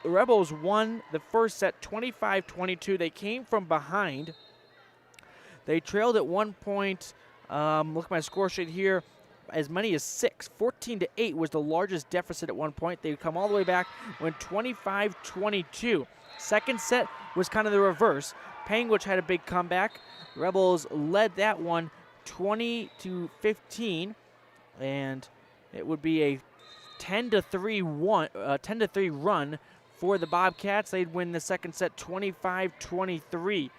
the Rebels won the first set 25-22. They came from behind. They trailed at one point. Look at my score sheet here. As many as 6. 14-8 was the largest deficit at one point. They would come all the way back, went 25-22. Second set was kind of the reverse. Panguitch had a big comeback. Rebels led that one 20-15, and it would be a 10-3 run for the Bobcats. They'd win the second set 25-23.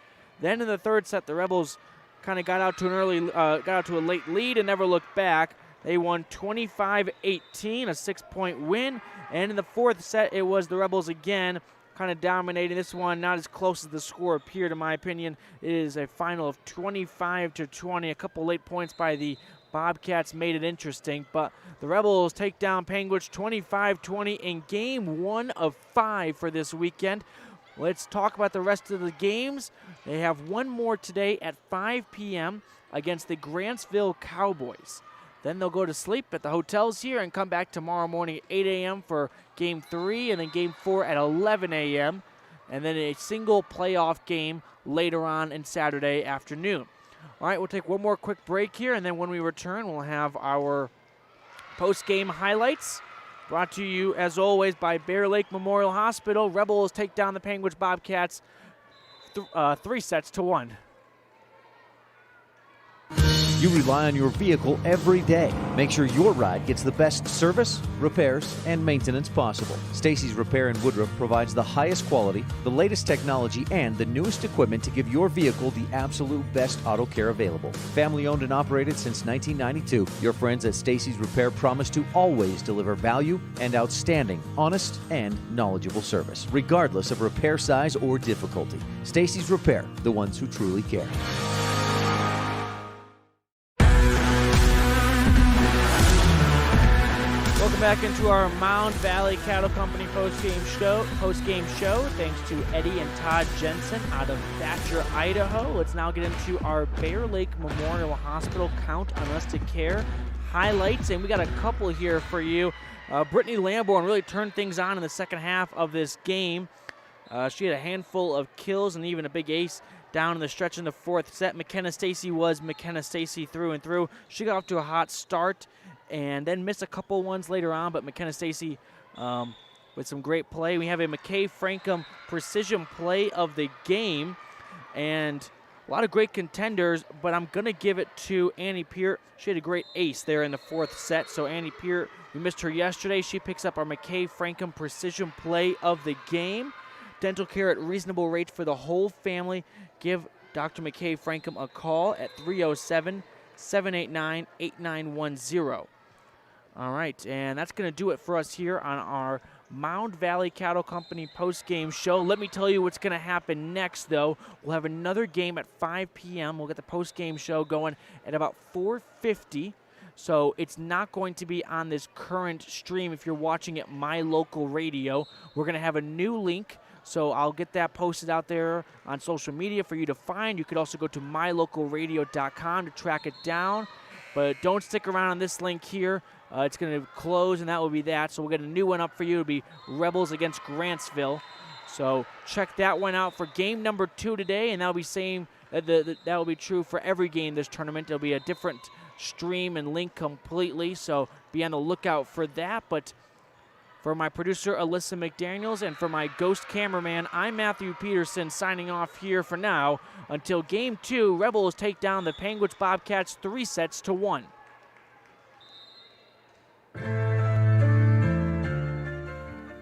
Then in the third set, the Rebels kind of got out to a late lead and never looked back. They won 25-18, a 6-point win. And in the fourth set, it was the Rebels again, kind of dominating this one. Not as close as the score appeared, in my opinion. It is a final of 25-20. A couple late points by the Bobcats made it interesting, but the Rebels take down Panguitch 25-20 in game 1 of 5 for this weekend. Let's talk about the rest of the games. They have one more today at 5 p.m. against the Grantsville Cowboys. Then they'll go to sleep at the hotels here and come back tomorrow morning at 8 a.m. for Game 3 and then Game 4 at 11 a.m. And then a single playoff game later on in Saturday afternoon. All right, we'll take one more quick break here, and then when we return, we'll have our post-game highlights. Brought to you, as always, by Bear Lake Memorial Hospital. Rebels take down the Panguitch Bobcats 3-1. You rely on your vehicle every day. Make sure your ride gets the best service, repairs, and maintenance possible. Stacy's Repair in Woodruff provides the highest quality, the latest technology, and the newest equipment to give your vehicle the absolute best auto care available. Family owned and operated since 1992, your friends at Stacy's Repair promise to always deliver value and outstanding, honest, and knowledgeable service, regardless of repair size or difficulty. Stacy's Repair, the ones who truly care. Welcome back into our Mound Valley Cattle Company post-game show. Thanks to Eddie and Todd Jensen out of Thatcher, Idaho. Let's now get into our Bear Lake Memorial Hospital Count on Us to Care highlights, and we got a couple here for you. Brittany Lamborn really turned things on in the second half of this game. She had a handful of kills and even a big ace down in the stretch in the fourth set. McKenna Stacy was McKenna Stacy through and through. She got off to a hot start and then missed a couple ones later on, but McKenna Stacy with some great play. We have a McKay Frankham precision play of the game, and a lot of great contenders, but I'm going to give it to Annie Peart. She had a great ace there in the fourth set, so Annie Peart, we missed her yesterday. She picks up our McKay Frankham precision play of the game. dental care at reasonable rates for the whole family. Give Dr. McKay Frankham a call at 307-789-8910. All right, and that's going to do it for us here on our Mound Valley Cattle Company post-game show. Let me tell you what's going to happen next, though. We'll have another game at 5 p.m. We'll get the post-game show going at about 4:50. So it's not going to be on this current stream if you're watching it My Local Radio. We're going to have a new link, so I'll get that posted out there on social media for you to find. You could also go to mylocalradio.com to track it down. But don't stick around on this link here. It's going to close, and that will be that. So we'll get a new one up for you. It'll be Rebels against Grantsville. So check that one out for game number 2 today, and that'll be that will be true for every game this tournament. It'll be a different stream and link completely, so be on the lookout for that. But for my producer, Alyssa McDaniels, and for my ghost cameraman, I'm Matthew Peterson, signing off here for now. Until game 2, Rebels take down the Panguitch Bobcats 3-1.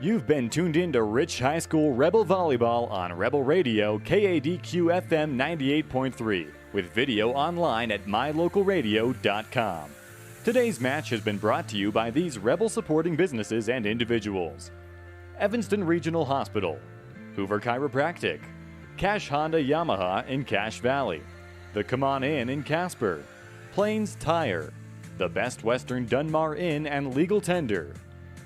You've been tuned in to Rich High School Rebel Volleyball on Rebel Radio, KADQ FM 98.3, with video online at mylocalradio.com. Today's match has been brought to you by these Rebel supporting businesses and individuals: Evanston Regional Hospital, Hoover Chiropractic, Cash Honda Yamaha in Cache Valley, the Come On Inn in Casper, Plains Tire, the Best Western Dunmar Inn and Legal Tender,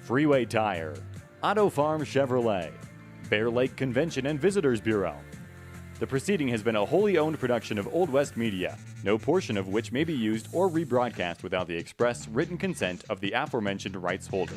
Freeway Tire, Auto Farm Chevrolet, Bear Lake Convention and Visitors Bureau. The proceeding has been a wholly owned production of Old West Media, no portion of which may be used or rebroadcast without the express written consent of the aforementioned rights holder.